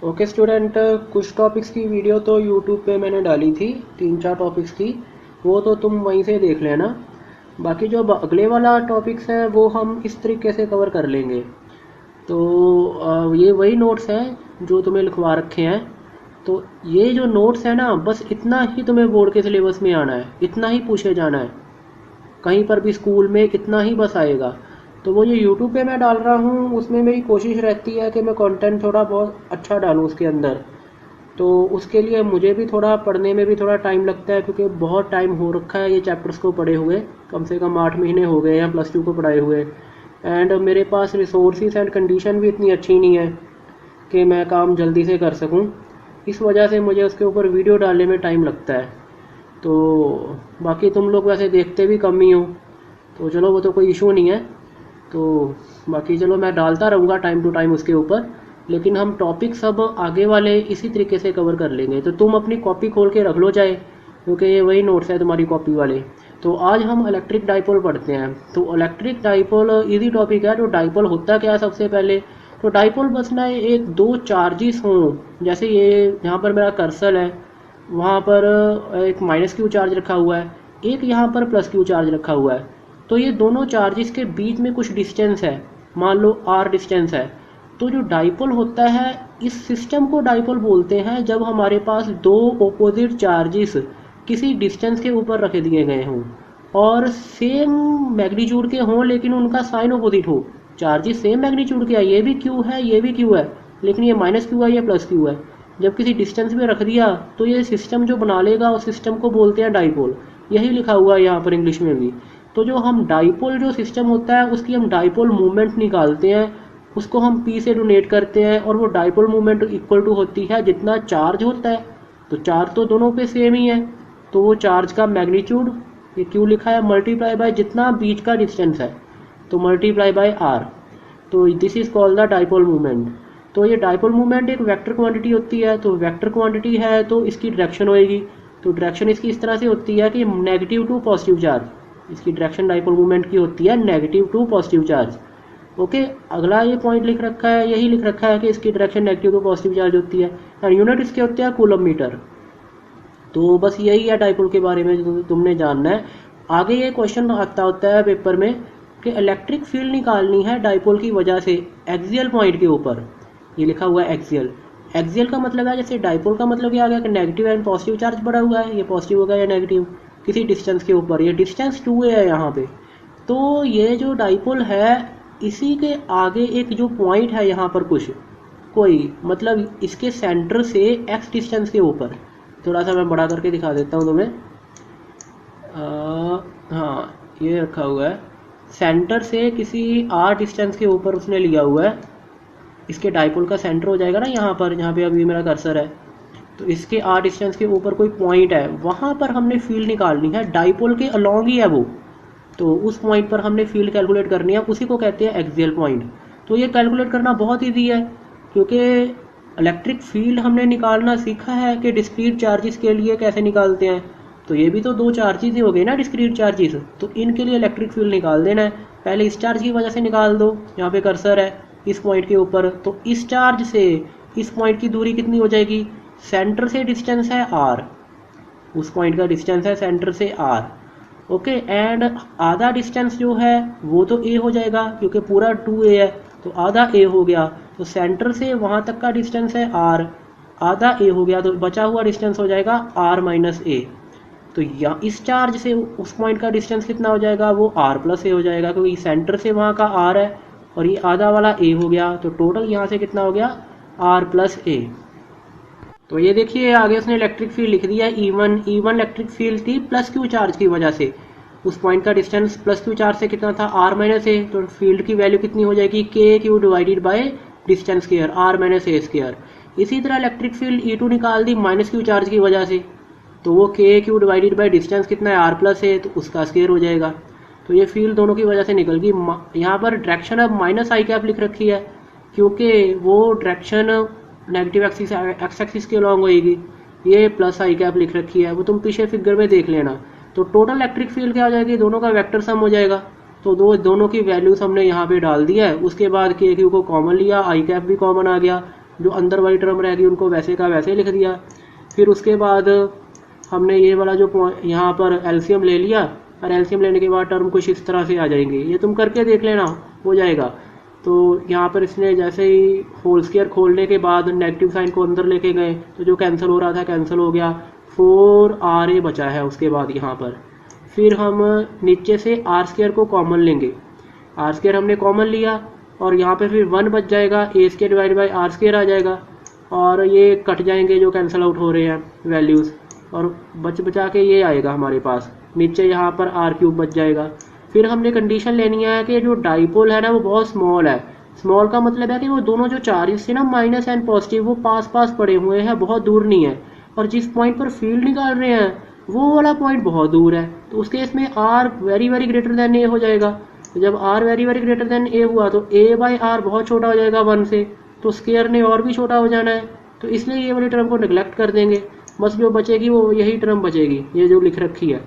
Okay student, कुछ topics की video तो यूट्यूब पे मैंने डाली थी, 3-4 टॉपिक्स की। वो तो तुम वहीं से देख लेना। बाकी जो अगले वाला टॉपिक्स हैं वो हम इस तरीके से कवर कर लेंगे। तो ये वही नोट्स हैं जो तुम्हें लिखवा रखे हैं। तो ये जो नोट्स है ना, बस इतना ही तुम्हें बोर्ड के सिलेबस में आना है, इतना ही पूछे जाना है। कहीं पर भी स्कूल में इतना ही बस आएगा। तो वो जो यूट्यूब पे मैं डाल रहा हूँ उसमें मेरी कोशिश रहती है कि मैं कंटेंट थोड़ा बहुत अच्छा डालूँ उसके अंदर। तो उसके लिए मुझे भी थोड़ा पढ़ने में भी थोड़ा टाइम लगता है, क्योंकि बहुत टाइम हो रखा है ये चैप्टर्स को पढ़े हुए। कम से कम 8 महीने हो गए हैं +2 को पढ़ाए हुए। एंड मेरे पास रिसोर्सेज एंड कंडीशन भी इतनी अच्छी नहीं है कि मैं काम जल्दी से कर सकूं। इस वजह से मुझे उसके ऊपर वीडियो डालने में टाइम लगता है। तो बाकी तुम लोग वैसे देखते भी कम ही हो, तो चलो वो तो कोई इशू नहीं है। तो बाकी चलो मैं डालता रहूँगा टाइम टू टाइम उसके ऊपर। लेकिन हम टॉपिक सब आगे वाले इसी तरीके से कवर कर लेंगे। तो तुम अपनी कॉपी खोल के रख लो चाहे, क्योंकि ये वही नोट्स है तुम्हारी कॉपी वाले। तो आज हम इलेक्ट्रिक डाइपोल पढ़ते हैं। तो इलेक्ट्रिक डाइपोल इजी टॉपिक है। तो डाइपोल होता क्या है सबसे पहले? तो डाइपोल बस ना एक दो चार्जेस हों, जैसे ये यहाँ पर मेरा कर्सर है, वहाँ पर एक -q चार्ज रखा हुआ है, एक यहाँ पर +q चार्ज रखा हुआ है। तो ये दोनों चार्जेस के बीच में कुछ डिस्टेंस है, मान लो r डिस्टेंस है। तो जो डाइपोल होता है, इस सिस्टम को डाइपोल बोलते हैं जब हमारे पास दो ओपोजिट चार्जेस किसी डिस्टेंस के ऊपर रख दिए गए हों और सेम मैग्नीट्यूड के हों, लेकिन उनका साइन अपोजिट हो। चार्जेस सेम मैग्नीट्यूड के है, ये भी q है ये भी q है, लेकिन ये -q है ये +q है। जब किसी डिस्टेंस में रख दिया तो ये सिस्टम जो बना लेगा उस सिस्टम को बोलते हैं डाइपोल। यही लिखा हुआ है यहाँ पर इंग्लिश में भी। तो जो हम डाइपोल जो सिस्टम होता है उसकी हम डाइपोल मूवमेंट निकालते हैं, उसको हम p से डोनेट करते हैं, और वो डाइपोल मूवमेंट इक्वल टू होती है जितना चार्ज होता है। तो चार्ज तो दोनों पे सेम ही है, तो वो चार्ज का मैग्नीट्यूड, ये क्यों लिखा है, मल्टीप्लाई बाय जितना बीच का डिस्टेंस है, तो मल्टीप्लाई बाय r। तो this is called the dipole movement. तो ये डाइपोल मूवमेंट एक वेक्टर क्वांटिटी होती है। तो वेक्टर क्वांटिटी है तो इसकी डायरेक्शन होएगी। तो डायरेक्शन इसकी इस तरह से होती है कि नेगेटिव टू पॉजिटिव चार्ज। इसकी डायरेक्शन डाइपोल मूवमेंट की होती है negative to positive charge. Okay, अगला ये पॉइंट लिख रखा है, यही लिख रखा है कि इसकी direction negative to positive charge होती है। और यूनिट इसके होते हैं कूलम मीटर। तो बस यही है डाइपोल के बारे में जो तुमने जानना है। आगे ये क्वेश्चन आता होता है पेपर में कि इलेक्ट्रिक फील्ड निकालनी है डाइपोल की वजह से एक्सियल पॉइंट के ऊपर। ये लिखा हुआ है एक्सियल। एक्सियल का मतलब है, जैसे डाइपोल का मतलब क्या आ गया कि नेगेटिव एंड पॉजिटिव चार्ज पड़ा हुआ है, ये पॉजिटिव होगा या नेगेटिव किसी डिस्टेंस के ऊपर। ये डिस्टेंस 2a है यहाँ पे। तो ये जो डाइपोल है, इसी के आगे एक जो पॉइंट है यहाँ पर कुछ कोई, मतलब इसके सेंटर से x डिस्टेंस के ऊपर। थोड़ा सा मैं बड़ा करके दिखा देता हूँ तुम्हें। हाँ, ये रखा हुआ है, सेंटर से किसी r डिस्टेंस के ऊपर उसने लिया हुआ है। इसके डाइपोल का सेंटर हो जाएगा ना यहाँ पर, जहाँ पे अभी मेरा कर्सर है। तो इसके r डिस्टेंस के ऊपर कोई पॉइंट है, वहाँ पर हमने फील्ड निकालनी है, डाइपोल के अलॉन्ग ही है वो। तो उस पॉइंट पर हमने फील्ड कैलकुलेट करनी है, उसी को कहते हैं एक्सियल पॉइंट। तो ये कैलकुलेट करना बहुत ईजी है, क्योंकि इलेक्ट्रिक फील्ड हमने निकालना सीखा है कि डिस्क्रीट चार्जेस के लिए कैसे निकालते हैं। तो ये भी तो दो चार्जेस ही हो गए ना, डिस्क्रीट चार्जेस। तो इनके लिए इलेक्ट्रिक फील्ड निकाल देना है। पहले इस चार्ज की वजह से निकाल दो, यहाँ पे कर्सर है इस पॉइंट के ऊपर। तो इस चार्ज से इस पॉइंट की दूरी कितनी हो जाएगी, सेंटर से डिस्टेंस है r, उस पॉइंट का डिस्टेंस है सेंटर से r। ओके, एंड आधा डिस्टेंस जो है वो तो a हो जाएगा, क्योंकि पूरा 2a है, तो आधा a हो गया। तो सेंटर से वहाँ तक का डिस्टेंस है r, आधा a हो गया, तो बचा हुआ डिस्टेंस हो जाएगा r माइनस a। तो या इस चार्ज से उस पॉइंट का डिस्टेंस कितना हो जाएगा, वो r प्लस a हो जाएगा, क्योंकि सेंटर से वहाँ का r है और ये आधा वाला a हो गया। तो टोटल यहाँ से कितना हो गया, r प्लस a। तो ये देखिए आगे उसने इलेक्ट्रिक फील्ड लिख दिया E1। E1 इलेक्ट्रिक फील्ड थी +q चार्ज की वजह से। उस पॉइंट का डिस्टेंस +q चार्ज से कितना था, r माइनस a। तो फील्ड की वैल्यू कितनी हो जाएगी, kq divided by distance square, r minus a square. इसी तरह इलेक्ट्रिक फील्ड E2 निकाल दी -q चार्ज की वजह से। तो वो kq डिवाइडेड बाय डिस्टेंस कितना है, r प्लस a, तो उसका स्क्वायर हो जाएगा। तो ये फील्ड दोनों की वजह से निकल गई। यहाँ पर डायरेक्शन अब -i कैप लिख रखी है, क्योंकि वो direction negative axis x axis के अलॉन्ग होएगी। ये +i कैप लिख रखी है, वो तुम पीछे फिगर में देख लेना। तो टोटल इलेक्ट्रिक फील्ड क्या हो जाएगी, दोनों का वेक्टर सम हो जाएगा। तो दोनों की वैल्यूज हमने यहाँ पे डाल दिया है। उसके बाद के क्यू को कॉमन लिया, आई कैप भी कॉमन आ गया, जो अंदर वाली टर्म रहेगी उनको वैसे का वैसे लिख दिया। फिर उसके बाद हमने ये वाला जो यहाँ पर एलसीएम ले लिया, और एलसीएम लेने के बाद टर्म कुछ इस तरह से आ जाएंगे। ये तुम करके देख लेना, हो जाएगा। तो यहाँ पर इसने जैसे ही होल स्क्वायर खोलने के बाद नेगेटिव साइन को अंदर लेके गए तो जो कैंसिल हो रहा था कैंसिल हो गया, 4RA बचा है उसके बाद यहाँ पर। फिर हम नीचे से R² को कॉमन लेंगे, R² हमने कॉमन लिया और यहाँ पे फिर 1 बच जाएगा, A² डिवाइड बाई R² आ जाएगा और ये कट जाएंगे जो कैंसिल आउट हो रहे हैं वैल्यूज़, और बचा के ये आएगा हमारे पास नीचे यहाँ पर R³ बच जाएगा। फिर हमने कंडीशन लेनी है कि जो डाइपोल है ना वो बहुत स्मॉल है। स्मॉल का मतलब है कि वो दोनों जो चार्जेस थे ना माइनस एंड पॉजिटिव वो पास पास पड़े हुए हैं, बहुत दूर नहीं है, और जिस पॉइंट पर फील्ड निकाल रहे हैं वो वाला पॉइंट बहुत दूर है। तो उस केस में R very very greater than A हो जाएगा। तो जब R very very greater than A हुआ तो A बाई R बहुत छोटा हो जाएगा 1 से, तो स्क्वायर ने और भी छोटा हो जाना है, तो इसलिए ये वाली टर्म को निगलेक्ट कर देंगे। बस जो बचेगी वो यही टर्म बचेगी, ये जो लिख रखी है।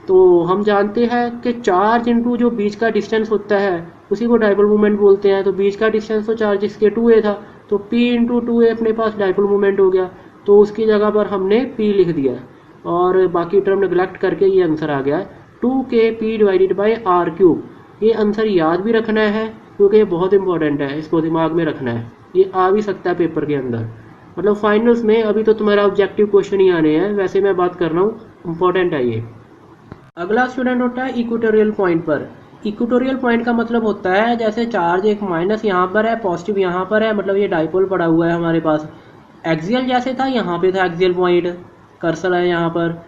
तो हम जानते हैं कि चार्ज इंटू जो बीच का डिस्टेंस होता है उसी को डाइपोल मोमेंट बोलते हैं। तो बीच का डिस्टेंस तो चार्ज के 2A था, तो P इंटू 2A अपने पास डाइपोल मोमेंट हो गया, तो उसकी जगह पर हमने P लिख दिया और बाकी टर्म निगलेक्ट करके ये आंसर आ गया 2KP डिवाइडेड बाई R³। ये आंसर याद भी रखना है क्योंकि ये बहुत इंपॉर्टेंट है, इसको दिमाग में रखना है, ये आ भी सकता है पेपर के अंदर, मतलब फाइनल्स में। अभी तो तुम्हारा ऑब्जेक्टिव क्वेश्चन ही आने हैं, वैसे मैं बात कर रहा हूँ, इंपॉर्टेंट है ये। अगला स्टूडेंट होता है इक्वेटोरियल पॉइंट पर। इक्वेटोरियल पॉइंट का मतलब होता है जैसे चार्ज एक माइनस यहाँ पर है, पॉजिटिव यहाँ पर है, मतलब ये डाइपोल पड़ा हुआ है हमारे पास। एक्सियल जैसे था यहाँ पे था एक्सियल पॉइंट, कर्सर है यहाँ पर।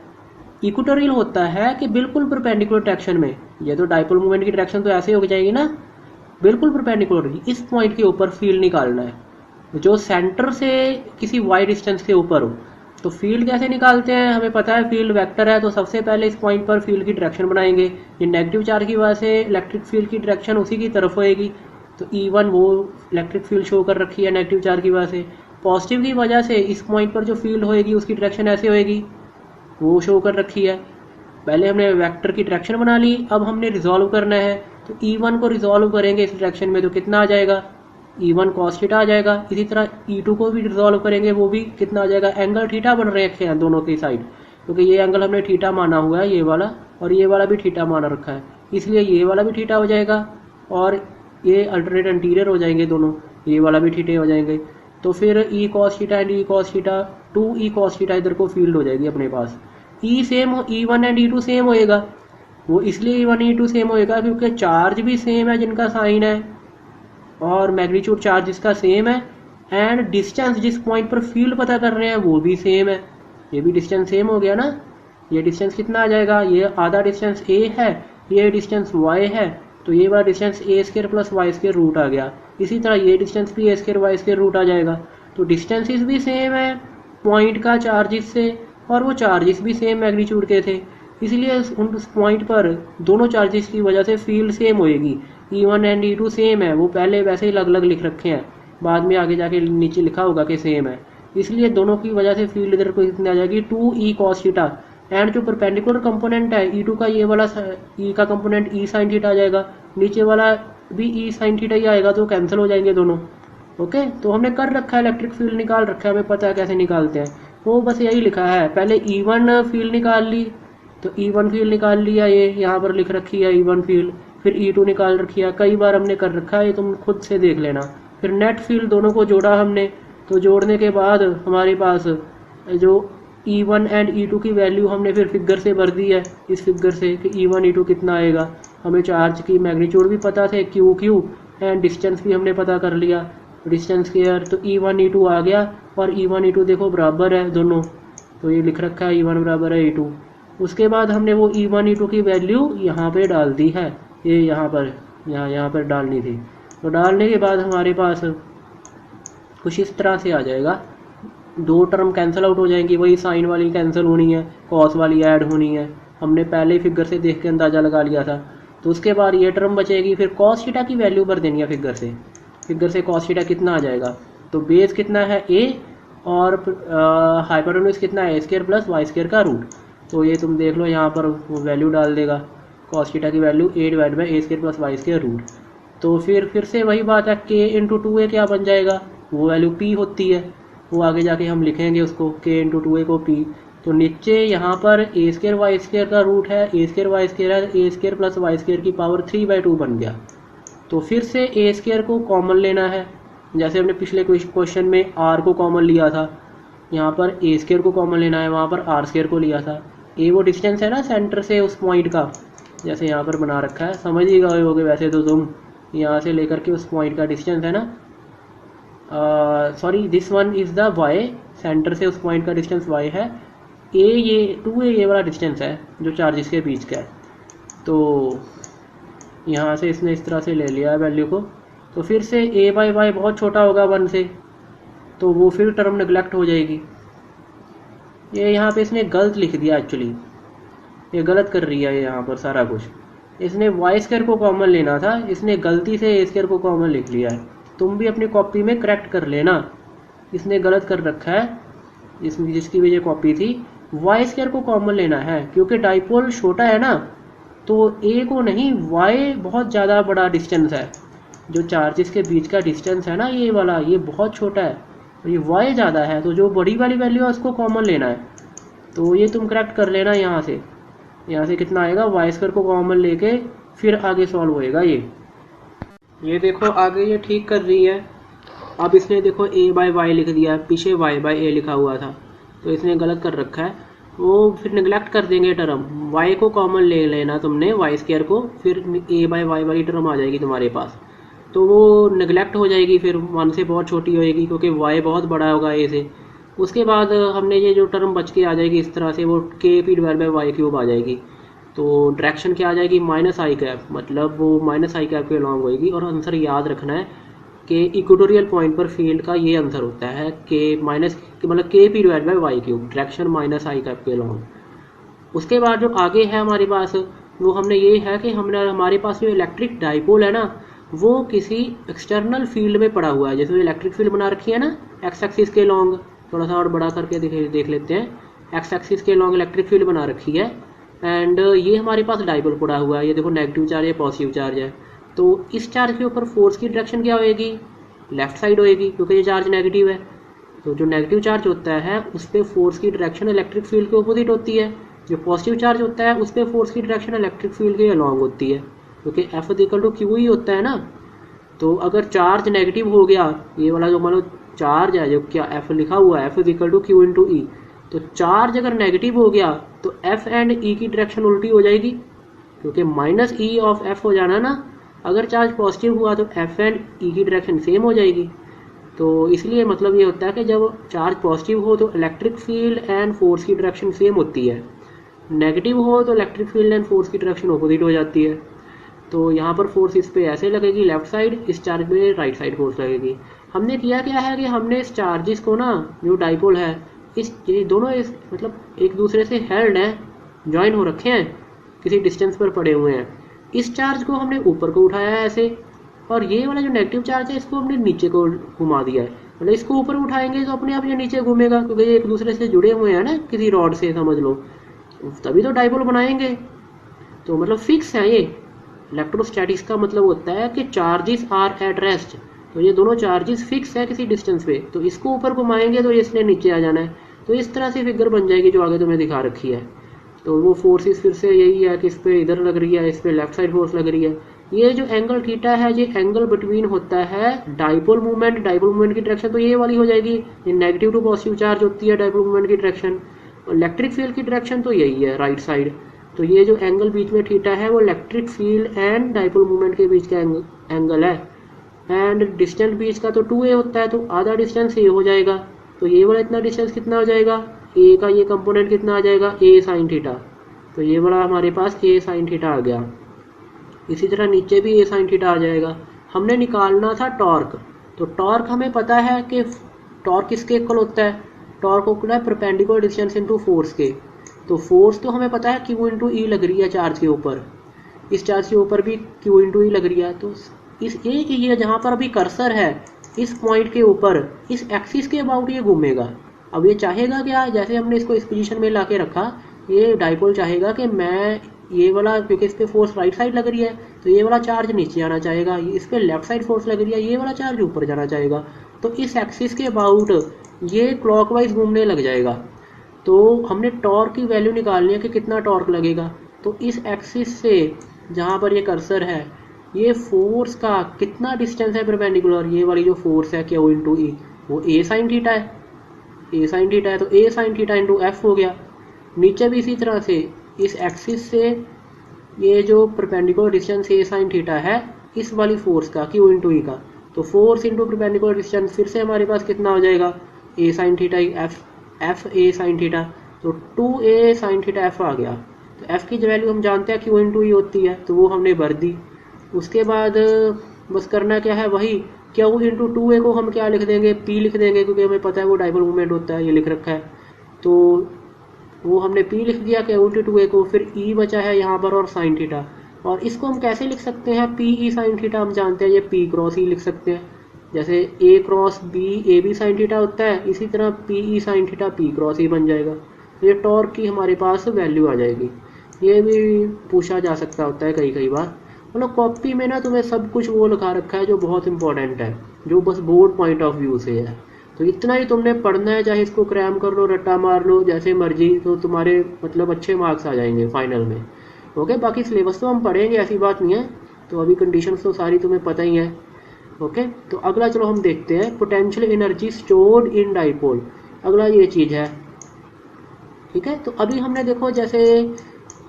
इक्वेटोरियल होता है कि बिल्कुल परपेंडिकुलर डायरेक्शन में, ये तो डाइपोल मूवमेंट की डायरेक्शन तो ऐसे हो जाएगी ना, बिल्कुल परपेंडिकुलर इस पॉइंट के ऊपर फील्ड निकालना है जो सेंटर से किसी वाई डिस्टेंस के ऊपर हो। तो फील्ड कैसे निकालते हैं, हमें पता है फील्ड वेक्टर है, तो सबसे पहले इस पॉइंट पर फील्ड की डायरेक्शन बनाएंगे। ये नेगेटिव चार्ज की वजह से इलेक्ट्रिक फील्ड की डायरेक्शन उसी की तरफ होएगी, तो E1 वो इलेक्ट्रिक फील्ड शो कर रखी है नेगेटिव चार्ज की वजह से। पॉजिटिव की वजह से इस पॉइंट पर जो फील्ड होएगी उसकी डायरेक्शन ऐसे होएगी, वो शो कर रखी है। पहले हमने वेक्टर की डायरेक्शन बना ली, अब हमने रिजॉल्व करना है, तो E1 को रिजॉल्व करेंगे इस डायरेक्शन में तो कितना आ जाएगा, E1 cos थीटा आ जाएगा। इसी तरह E2 को भी रिजॉल्व करेंगे, वो भी कितना आ जाएगा, एंगल थीटा बन रखे हैं दोनों की साइड, क्योंकि ये एंगल हमने थीटा माना हुआ है ये वाला, और ये वाला भी थीटा माना रखा है, इसलिए ये वाला भी थीटा हो जाएगा और ये अल्टरनेट इंटीरियर हो जाएंगे दोनों, ये वाला भी थीटे हो जाएंगे। तो फिर E cos theta and E cos theta 2E cos theta इधर को फील्ड हो जाएगी अपने पास। E same E1 and E2 same होएगा, वो इसलिए E1 E2 सेम होएगा क्योंकि चार्ज भी सेम है जिनका साइन है और मैग्नीट्यूड चार्ज जिसका सेम है, एंड डिस्टेंस जिस पॉइंट पर फील्ड पता कर रहे हैं वो भी सेम है। ये भी डिस्टेंस सेम हो गया ना, ये डिस्टेंस कितना आ जाएगा, ये आधा डिस्टेंस A है, ये डिस्टेंस Y है, तो ये वाला distance A² plus Y² root आ गया। इसी तरह ये डिस्टेंस भी A² Y² रूट आ जाएगा। तो डिस्टेंसेस भी सेम है पॉइंट का चार्जिस से, और वो चार्जिस भी सेम मैग्नीट्यूड के थे, इसलिए उस पॉइंट पर दोनों चार्जिस की वजह से फील्ड सेम होएगी। E1 एंड E2 सेम है, वो पहले वैसे ही अलग अलग लिख रखे हैं, बाद में आगे जाके नीचे लिखा होगा कि सेम है, इसलिए दोनों की वजह से फील्ड इधर को कितनी आ जाएगी 2E cos थीटा। एंड जो परपेंडिकुलर कंपोनेंट है E2 का, ये वाला E का कंपोनेंट E sin थीटा आ जाएगा, नीचे वाला भी E sin थीटा ही आएगा, तो कैंसिल हो जाएंगे दोनों। ओके, तो हमने कर रखा है, इलेक्ट्रिक फील्ड निकाल रखा है, हमें पता है कैसे निकालते हैं, वो बस यही लिखा है। पहले E1 फील्ड निकाल ली, तो E1 फील्ड निकाल लिया, ये यहाँ पर लिख रखी है E1 फील्ड, फिर E2 निकाल रखी है, कई बार हमने कर रखा है, ये तुम खुद से देख लेना। फिर नेट फील्ड दोनों को जोड़ा हमने, तो जोड़ने के बाद हमारे पास जो E1 एंड E2 की वैल्यू हमने फिर फिगर से भर दी है, इस फिगर से कि E1 E2 कितना आएगा। हमें चार्ज की मैग्नीट्यूड भी पता थे Q एंड डिस्टेंस भी हमने पता कर लिया, डिस्टेंस केयर, तो E1 E2 आ गया, और E1 E2 देखो बराबर है दोनों, तो ये लिख रखा है E1 बराबर है E2। उसके बाद हमने वो E1 E2 की वैल्यू यहाँ पे डाल दी है, ये यहाँ पर डालनी थी। तो डालने के बाद हमारे पास कुछ इस तरह से आ जाएगा, दो टर्म कैंसिल आउट हो जाएंगी, वही साइन वाली कैंसिल होनी है, कॉस वाली ऐड होनी है, हमने पहले ही फिगर से देख के अंदाज़ा लगा लिया था। तो उसके बाद ये टर्म बचेगी, फिर कॉस थीटा की वैल्यू भर देनी है फिगर से कॉस थीटा कितना आ जाएगा, तो बेस कितना है A और हाइपोटेन्यूज कितना है A² प्लस Y² का रूट। तो ये तुम देख लो यहाँ पर वो वैल्यू डाल देगा, कॉस थीटा की value A divide by A² plus Y² root. तो फिर से वही बात है, K इंटू 2A क्या बन जाएगा, वो वैल्यू p होती है, वो आगे जाके हम लिखेंगे उसको k इंटू टू ए को p। तो नीचे यहाँ पर ए स्केयर वाई स्केयर का रूट है, ए स्केयर वाई स्केयर है, ए स्केयर प्लस वाई स्केयर की पावर 3/2 बन गया। तो फिर से ए स्केयर को कॉमन लेना है, जैसे हमने पिछले क्वेश्चन में आर को कॉमन लिया था, यहाँ पर ए स्केयर को कॉमन लेना है, वहाँ पर आर स्केयर को लिया था। ए वो डिस्टेंस है ना सेंटर से उस पॉइंट का, जैसे यहाँ पर बना रखा है, समझ ही गए होगे वैसे तो तुम, यहाँ से लेकर के उस पॉइंट का डिस्टेंस है ना, sorry this one is the Y, centre से उस पॉइंट का डिस्टेंस वाई है, ए ये 2a ये वाला डिस्टेंस है जो चार्जेस के बीच का है। तो यहाँ से इसने इस तरह से ले लिया है वैल्यू को। तो फिर से a बाई वाई बहुत छोटा होगा 1 से, तो वो फिर टर्म नेगलेक्ट हो जाएगी। ये यहाँ पे इसने गलत लिख दिया, एक्चुअली ये गलत कर रही है ये यहाँ पर सारा कुछ। इसने वाई स्क्वायर को कॉमन लेना था, इसने गलती से ए स्क्वायर को कॉमन लिख लिया है। तुम भी अपनी कॉपी में करेक्ट कर लेना, इसने गलत कर रखा है, जिसकी भी ये कॉपी थी। वाई स्क्वायर को कॉमन लेना है क्योंकि डाइपोल छोटा है ना, तो ए को नहीं, वाई बहुत ज़्यादा बड़ा डिस्टेंस है, जो चार्जेस के बीच का डिस्टेंस है ना ये वाला, ये बहुत छोटा है, तो ये वाई ज़्यादा है, तो जो बड़ी वाली वैल्यू है उसको कॉमन लेना है। तो ये तुम करेक्ट कर लेना यहाँ से कितना आएगा, वाई स्क्वायर को कॉमन लेके फिर आगे सॉल्व होएगा ये देखो आगे ये ठीक कर रही है। अब इसने देखो a बाई वाई लिख दिया है, पीछे y बाई ए लिखा हुआ था, तो इसने गलत कर रखा है। वो फिर निगलेक्ट कर देंगे टर्म, y को कॉमन ले लेना तुमने, वाई स्क्वायर को, फिर a बाई वाई वाली टर्म आ जाएगी तुम्हारे पास, तो वो निगलेक्ट हो जाएगी, फिर 1 से बहुत छोटी होएगी क्योंकि y बहुत बड़ा होगा a से। उसके बाद हमने ये जो टर्म बच के आ जाएगी इस तरह से, वो k p divide by Y cube आ जाएगी। तो डायरेक्शन क्या आ जाएगी, माइनस आई कैप, मतलब वो माइनस आई कैप के लॉन्ग होएगी। और आंसर याद रखना है कि इक्वेटोरियल पॉइंट पर फील्ड का ये आंसर होता है के माइनस, मतलब के P divide by Y cube, direction minus I cap के लॉन्ग। उसके बाद जो आगे है हमारे पास, वो हमने ये है कि हमारे पास जो इलेक्ट्रिक डाइपोल है ना, वो किसी एक्सटर्नल फील्ड में पड़ा हुआ है। जैसे इलेक्ट्रिक फील्ड बना रखी है ना एक्स एक्सिस के लॉन्ग, थोड़ा सा और बड़ा करके देख लेते हैं, एक्स एक्सिस के लॉन्ग इलेक्ट्रिक फील्ड बना रखी है, एंड ये हमारे पास डाइपोल पड़ा हुआ है। ये देखो नेगेटिव चार्ज है, पॉजिटिव चार्ज है, तो इस चार्ज के ऊपर फोर्स की डायरेक्शन क्या होएगी, लेफ्ट साइड होएगी, क्योंकि ये चार्ज नेगेटिव है। तो जो नेगेटिव चार्ज होता है उस पर फोर्स की डायरेक्शन इलेक्ट्रिक फील्ड के ऑपोजिट होती है, जो पॉजिटिव चार्ज होता है उस पर फोर्स की डायरेक्शन इलेक्ट्रिक फील्ड के अलॉन्ग होती है, क्योंकि एफ इक्वल टू क्यू ही होता है ना। तो अगर चार्ज नेगेटिव हो गया, ये वाला जो मान लो चार्ज है, जो क्या एफ लिखा हुआ है, F equal to q into e, तो चार्ज अगर नेगेटिव हो गया तो एफ एंड ई की डायरेक्शन उल्टी हो जाएगी, क्योंकि माइनस ई ऑफ एफ हो जाना ना। अगर चार्ज पॉजिटिव हुआ तो एफ एंड ई की डायरेक्शन सेम हो जाएगी। तो इसलिए मतलब ये होता है कि जब चार्ज पॉजिटिव हो तो इलेक्ट्रिक फील्ड एंड फोर्स की डायरेक्शन सेम होती है, नेगेटिव हो तो इलेक्ट्रिक फील्ड एंड फोर्स की डायरेक्शन अपोजिट हो जाती है। तो यहाँ पर फोर्स इस पे ऐसे लगेगी लेफ्ट साइड, इस चार्ज पे राइट साइड फोर्स लगेगी। हमने किया क्या है कि हमने इस चार्जेस को ना, जो डाइपोल है, ये दोनों मतलब एक दूसरे से हेल्ड हैं, ज्वाइन हो रखे हैं, किसी डिस्टेंस पर पड़े हुए हैं। इस चार्ज को हमने ऊपर को उठाया है ऐसे, और ये वाला जो नेगेटिव चार्ज है इसको हमने नीचे को घुमा दिया है। मतलब इसको ऊपर उठाएंगे तो अपने आप ये नीचे घूमेगा, क्योंकि ये एक दूसरे से जुड़े हुए हैं ना किसी रॉड से, समझ लो, तभी तो डाइपोल बनाएंगे। तो मतलब फिक्स है ये। इलेक्ट्रोस्टैटिक्स का मतलब होता है कि चार्जेस आर एट रेस्ट, तो ये दोनों चार्जेस फिक्स है किसी डिस्टेंस पे, तो इसको ऊपर घुमाएंगे तो इसने नीचे आ जाना है। तो इस तरह से फिगर बन जाएगी जो आगे तुम्हें दिखा रखी है। तो वो फोर्सेस फिर से यही है कि इस पे इधर लग रही है, इस पे लेफ्ट साइड फोर्स लग रही है। ये जो एंगल थीटा है, ये एंगल बिटवीन होता है डाइपोल मूवमेंट, डाइपोल मूवमेंट की डायरेक्शन तो ये वाली हो जाएगी, ये नेगेटिव टू पॉजिटिव चार्ज होती है डाइपोल मूवमेंट की डायरेक्शन, और इलेक्ट्रिक फील्ड की डायरेक्शन तो यही है राइट साइड। तो ये जो एंगल बीच में थीटा है वो electric field and dipole movement के बीच का एंगल है, एंड डिस्टेंस बीच का तो 2a होता है, तो आधा डिस्टेंस ये हो जाएगा। तो ये वाला इतना डिस्टेंस कितना हो जाएगा, a का ये कंपोनेंट कितना आ जाएगा, a साइन थीटा। तो ये वाला हमारे पास a साइन थीटा आ गया। इसी तरह नीचे भी a साइन थीटा आ जाएगा। हमने निकालना था टॉर्क, तो टॉर्क हमें पता है कि टॉर्क किसके इक्वल होता है, टॉर्क होता है परपेंडिकुलर डिस्टेंस इनटू फोर्स के। तो फोर्स तो हमें पता है Q इंटू ई लग रही है चार्ज के ऊपर, इस चार्ज के ऊपर भी Q इंटू ई लग रही है। तो इस ये जहाँ पर अभी कर्सर है, इस पॉइंट के ऊपर इस एक्सिस के अबाउट ये घूमेगा। अब ये चाहेगा क्या, जैसे हमने इसको इस पोजीशन में लाके रखा, ये डाइपोल चाहेगा कि मैं ये वाला, क्योंकि इस पे फोर्स राइट साइड लग रही है, तो ये वाला चार्ज नीचे आना चाहेगा, इस पे लेफ्ट साइड फोर्स लग रही है, ये वाला चार्ज ऊपर जाना चाहेगा। तो इस एक्सिस के अबाउट ये क्लॉकवाइज घूमने लग जाएगा। तो हमने टॉर्क की वैल्यू निकालनी है कि कितना टॉर्क लगेगा। तो इस एक्सिस से जहाँ पर ये कर्सर है, ये फोर्स का कितना डिस्टेंस है परपेंडिकुलर, ये वाली जो फोर्स है Q इंटू ई, वो ए साइन थीटा है। ए साइन थीटा है तो ए साइन थीटा इंटू एफ हो गया। नीचे भी इसी तरह से इस एक्सिस से ये जो परपेंडिकुलर डिस्टेंस ए साइन थीटा है, इस वाली फोर्स का Q इंटू ई का, तो फोर्स इंटू परपेंडिकुलर डिस्टेंस फिर से हमारे पास कितना हो जाएगा, A sine theta F A sine theta, तो 2a साइन थीटा एफ आ गया। तो एफ की वैल्यू हम जानते हैं Q इंटू ई होती है, तो वो हमने भर दी। उसके बाद बस करना क्या है, वही Q इंटू 2a को हम क्या लिख देंगे, P लिख देंगे, क्योंकि हमें पता है वो डाइपोल मूवमेंट होता है, ये लिख रखा है। तो वो हमने P लिख दिया Q इंटू 2a को, फिर E बचा है यहाँ पर और साइन थीटा। और इसको हम कैसे लिख सकते हैं, पी ई साइन थीटा हम जानते हैं, ये P क्रॉस ई लिख सकते हैं। जैसे A cross B A B sine theta होता है, इसी तरह P E sine theta P cross E बन जाएगा। ये टॉर्क की हमारे पास वैल्यू आ जाएगी। ये भी पूछा जा सकता होता है कई कई बार। मतलब कॉपी में ना तुम्हें सब कुछ वो लिखा रखा है जो बहुत इंपॉर्टेंट है, जो बस बोर्ड पॉइंट ऑफ व्यू से है। तो इतना ही तुमने पढ़ना है, चाहे इसको क्रैम कर लो, रट्टा मार लो, जैसे मर्जी, तो तुम्हारे मतलब अच्छे मार्क्स आ जाएंगे फाइनल में। ओके, बाकी सिलेबस तो हम पढ़ेंगे, ऐसी बात नहीं है। तो अभी कंडीशंस तो सारी तुम्हें पता ही है। ओके, तो अगला चलो हम देखते हैं, potential energy stored in dipole. अगला ये चीज़ है, ठीक है। तो अभी हमने देखो, जैसे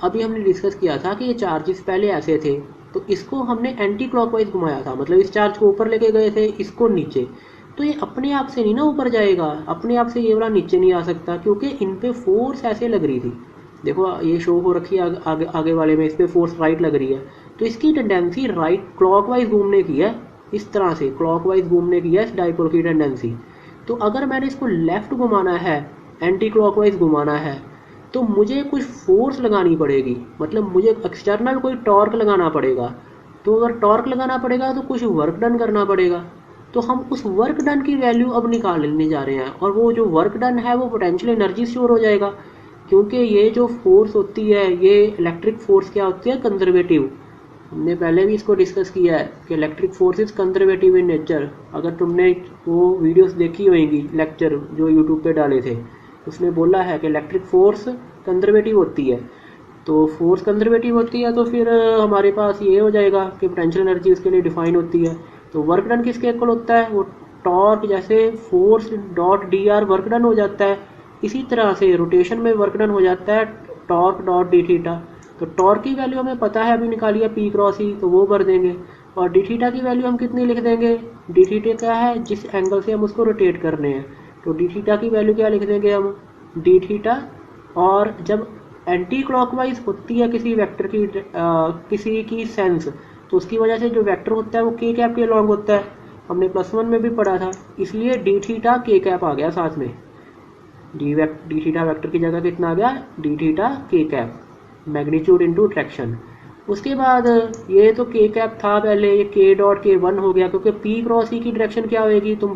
अभी हमने डिस्कस किया था कि ये चार्जेस पहले ऐसे थे, तो इसको हमने एंटी क्लॉकवाइज घुमाया था, मतलब इस चार्ज को ऊपर लेके गए थे, इसको नीचे। तो ये अपने आप से नहीं ना ऊपर जाएगा, अपने आप से ये वाला नीचे नहीं आ सकता, क्योंकि इन पे फोर्स ऐसे लग रही थी। देखो ये शो हो रखी है आगे वाले में, इस पे फोर्स राइट लग रही है, तो इसकी टेंडेंसी राइट क्लॉकवाइज घूमने की है, इस तरह से क्लॉकवाइज घूमने की है इस डाइपोल की टेंडेंसी। तो अगर मैंने इसको लेफ्ट घुमाना है, एंटी क्लॉकवाइज घुमाना है, तो मुझे कुछ फोर्स लगानी पड़ेगी, मतलब मुझे एक्सटर्नल कोई टॉर्क लगाना पड़ेगा। तो अगर टॉर्क लगाना पड़ेगा तो कुछ वर्क डन करना पड़ेगा। तो हम उस वर्क डन की वैल्यू अब निकालने जा रहे हैं, और वो जो वर्क डन है वो पोटेंशियल एनर्जी स्टोर हो जाएगा। क्योंकि ये जो फोर्स होती है, ये इलेक्ट्रिक फोर्स क्या होती है, कंजर्वेटिव। हमने पहले भी इसको डिस्कस किया है कि electric force is conservative in nature. अगर तुमने वो वीडियोस देखी होंगी, लेक्चर जो यूट्यूब पे डाले थे, उसने बोला है कि इलेक्ट्रिक फोर्स कंजर्वेटिव होती है। तो फोर्स कंजर्वेटिव होती है, तो फिर हमारे पास ये हो जाएगा कि पोटेंशियल एनर्जी उसके लिए डिफाइन होती है। तो वर्क डन किसके इक्वल होता है, वो टॉर्क, जैसे force dot D are work done हो जाता है, इसी तरह से रोटेशन में वर्क डन हो जाता है टॉर्क डॉट डी थीटा। तो टॉर्क की वैल्यू हमें पता है, अभी निकाली है P क्रॉस ई, तो वो भर देंगे। और डी थीटा की वैल्यू हम कितनी लिख देंगे, डी थीटा क्या है, जिस एंगल से हम उसको रोटेट करने हैं, तो डी थीटा की वैल्यू क्या लिख देंगे हम, डी थीटा। और जब एंटी क्लॉकवाइज होती है किसी वेक्टर की किसी की सेंस, तो उसकी वजह से जो वेक्टर होता है वो के कैप के लॉन्ग होता है, हमने +1 में भी पढ़ा था, इसलिए डी थीटा के कैप आ गया साथ में। डी थीटा वेक्टर की जगह कितना आ गया, डी थीटा के कैप, मैग्नीट्यूड इंटू ट्रैक्शन। उसके बाद ये तो के कैप था पहले, ये के डॉट के 1 हो गया, क्योंकि P क्रॉस ई की डायरेक्शन क्या होगी, तुम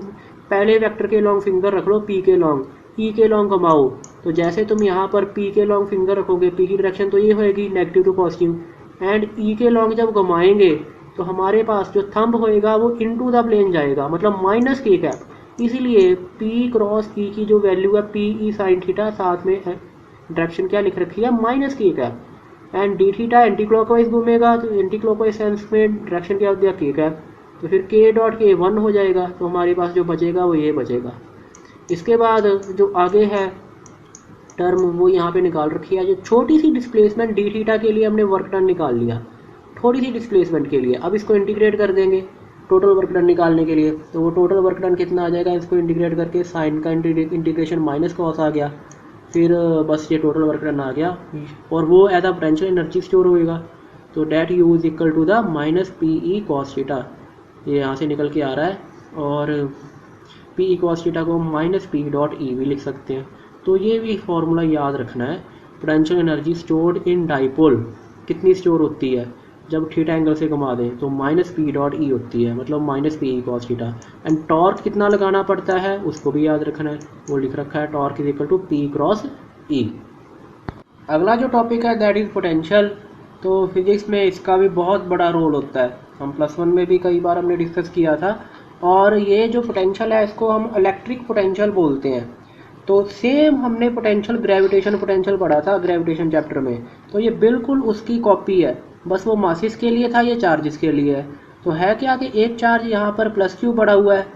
पहले वेक्टर के लॉन्ग फिंगर रख लो, P के लॉन्ग, E के लॉन्ग घुमाओ, तो जैसे तुम यहाँ पर P के लॉन्ग फिंगर रखोगे, P की डायरेक्शन तो ये होएगी negative to positive, and E के लॉन्ग जब घुमाएंगे तो हमारे पास जो थंब होएगा वो इनटू द प्लेन जाएगा, मतलब माइनस के कैप। इसीलिए P क्रॉस E की जो वैल्यू है P E साइन थीटा, साथ में डायरेक्शन क्या लिख रखी है, माइनस के cap. And D theta anti clockwise घूमेगा, तो एंटी क्लॉकवाइज सेंस में डायरेक्शन क्या हो गया, के कैप, तो फिर के डॉट के 1 हो जाएगा। तो हमारे पास जो बचेगा वो ये बचेगा। इसके बाद जो आगे है टर्म, वो यहाँ पे निकाल रखी है, जो छोटी सी डिस्प्लेसमेंट डी थीटा के लिए हमने वर्क डन निकाल लिया, थोड़ी सी डिस्प्लेसमेंट के लिए। अब इसको इंटीग्रेट कर देंगे टोटल वर्क डन निकालने के लिए, तो वो टोटल वर्क डन कितना आ जाएगा, इसको इंटीग्रेट करके साइन का इंटीग्रेशन माइनस कॉस आ गया, फिर बस ये टोटल वर्क डन आ गया, और वो as a potential energy store होएगा। तो that U is equal to the minus P E cos theta, ये यहाँ से निकल के आ रहा है, और पी ई कॉस थीटा को माइनस पी डॉट ई भी लिख सकते हैं। तो ये भी फॉर्मूला याद रखना है। Potential energy stored in dipole कितनी स्टोर होती है, जब थीटा एंगल से घुमा दें तो माइनस पी डॉट ई होती है, मतलब minus P E cos theta. And torque कितना लगाना पड़ता है उसको भी याद रखना है, वो लिख रखा है torque is equal to P cross E. अगला जो टॉपिक है दैट इज पोटेंशियल। तो फिजिक्स में इसका भी बहुत बड़ा रोल होता है, हम +1 में भी कई बार हमने डिस्कस किया था, और ये जो पोटेंशियल है इसको हम इलेक्ट्रिक पोटेंशियल बोलते हैं। तो सेम हमने पोटेंशियल ग्रेविटेशन पोटेंशियल पढ़ा था ग्रेविटेशन चैप्टर में, तो ये बिल्कुल उसकी कॉपी है, बस वो मासेस के लिए था, ये चार्जेस के लिए है। तो है क्या कि एक चार्ज यहाँ पर प्लस क्यू पड़ा हुआ है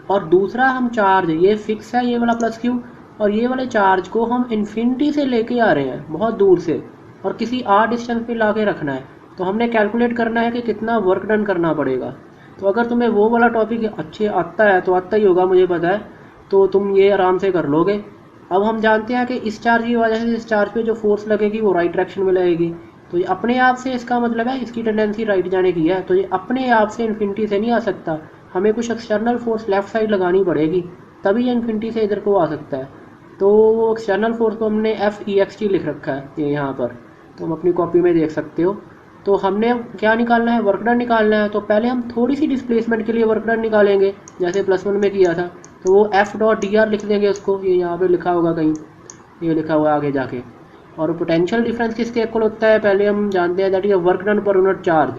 और दूसरा हम चार्ज ये फिक्स है ये वाला प्लस क्यू, और ये वाले चार्ज को हम इन्फिनिटी से लेके आ रहे हैं बहुत दूर से और किसी आर डिस्टेंस पे ला के रखना है। तो हमने कैलकुलेट करना है कि कितना वर्क डन करना पड़ेगा। तो अगर तुम्हें वो वाला टॉपिक अच्छे आता है, तो आता ही होगा मुझे पता है, तो तुम ये आराम से कर लोगे। अब हम जानते हैं कि इस चार्ज की वजह से इस चार्ज पे जो फोर्स लगेगी वो राइट डायरेक्शन में लगेगी। तो ये अपने आप से, इसका मतलब है इसकी टेंडेंसी राइट जाने की है, तो ये अपने आप से इन्फिनिटी से नहीं आ सकता, हमें कुछ एक्सटर्नल फोर्स लेफ्ट साइड लगानी पड़ेगी, तभी ये इन्फिनिटी से इधर को आ सकता है। तो वो एक्सटर्नल फोर्स को हमने FEXT लिख रखा है ये यहाँ पर, तो हम अपनी कॉपी में देख सकते हो। तो हमने क्या निकालना है, वर्क डन निकालना है। तो पहले हम थोड़ी सी डिस्प्लेसमेंट के लिए वर्क डन निकालेंगे, जैसे +1 में किया था। तो वो F.dr लिख देंगे उसको, ये यहाँ पे लिखा होगा कहीं, ये लिखा हुआ है आगे जाके। और पोटेंशियल डिफरेंस किसके इक्वल होता है, पहले हम जानते हैं that is work done per unit charge.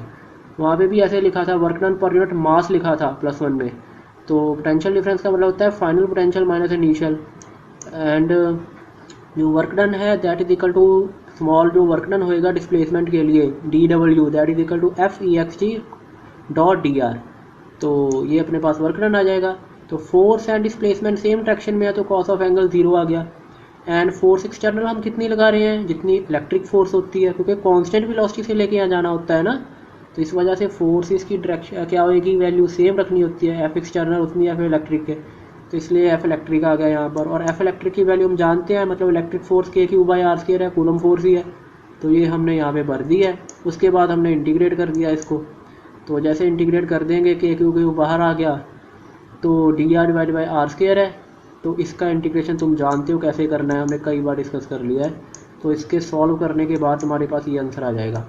वहाँ पे भी ऐसे लिखा था, work done per unit mass लिखा था +1 में। तो पोटेंशियल डिफरेंस का मतलब होता है final potential minus initial, and जो वर्क डन है that is equal to small जो वर्क डन होएगा डिस्प्लेसमेंट के लिए DW that is equal to FEXT.dr। तो ये अपने पास वर्क डन आ जाएगा। तो force and displacement same direction में है, तो कॉस ऑफ एंगल 0 आ गया। एंड फोर्स एक्सटर्नल हम कितनी लगा रहे हैं, जितनी इलेक्ट्रिक फोर्स होती है, क्योंकि कांस्टेंट वेलोसिटी से लेके यहाँ जाना होता है ना, तो इस वजह से फोर्स इसकी डायरेक्शन क्या होगी, वैल्यू सेम रखनी होती है, F एक्सटर्नल उतनी F इलेक्ट्रिक के, तो इसलिए F इलेक्ट्रिक आ गया यहाँ पर। और F इलेक्ट्रिक की वैल्यू हम जानते हैं, मतलब इलेक्ट्रिक फोर्स K/r² है, कूलम फोर्स ही है, तो ये हमने यहाँ पे भर दी है। उसके बाद हमने इंटीग्रेट कर दिया इसको, तो जैसे इंटीग्रेट कर देंगे K बाहर आ गया, तो dr/r² है। तो इसका इंटीग्रेशन तुम जानते हो कैसे करना है, हमने कई बार डिस्कस कर लिया है। तो इसके सॉल्व करने के बाद तुम्हारे पास ये आंसर आ जाएगा।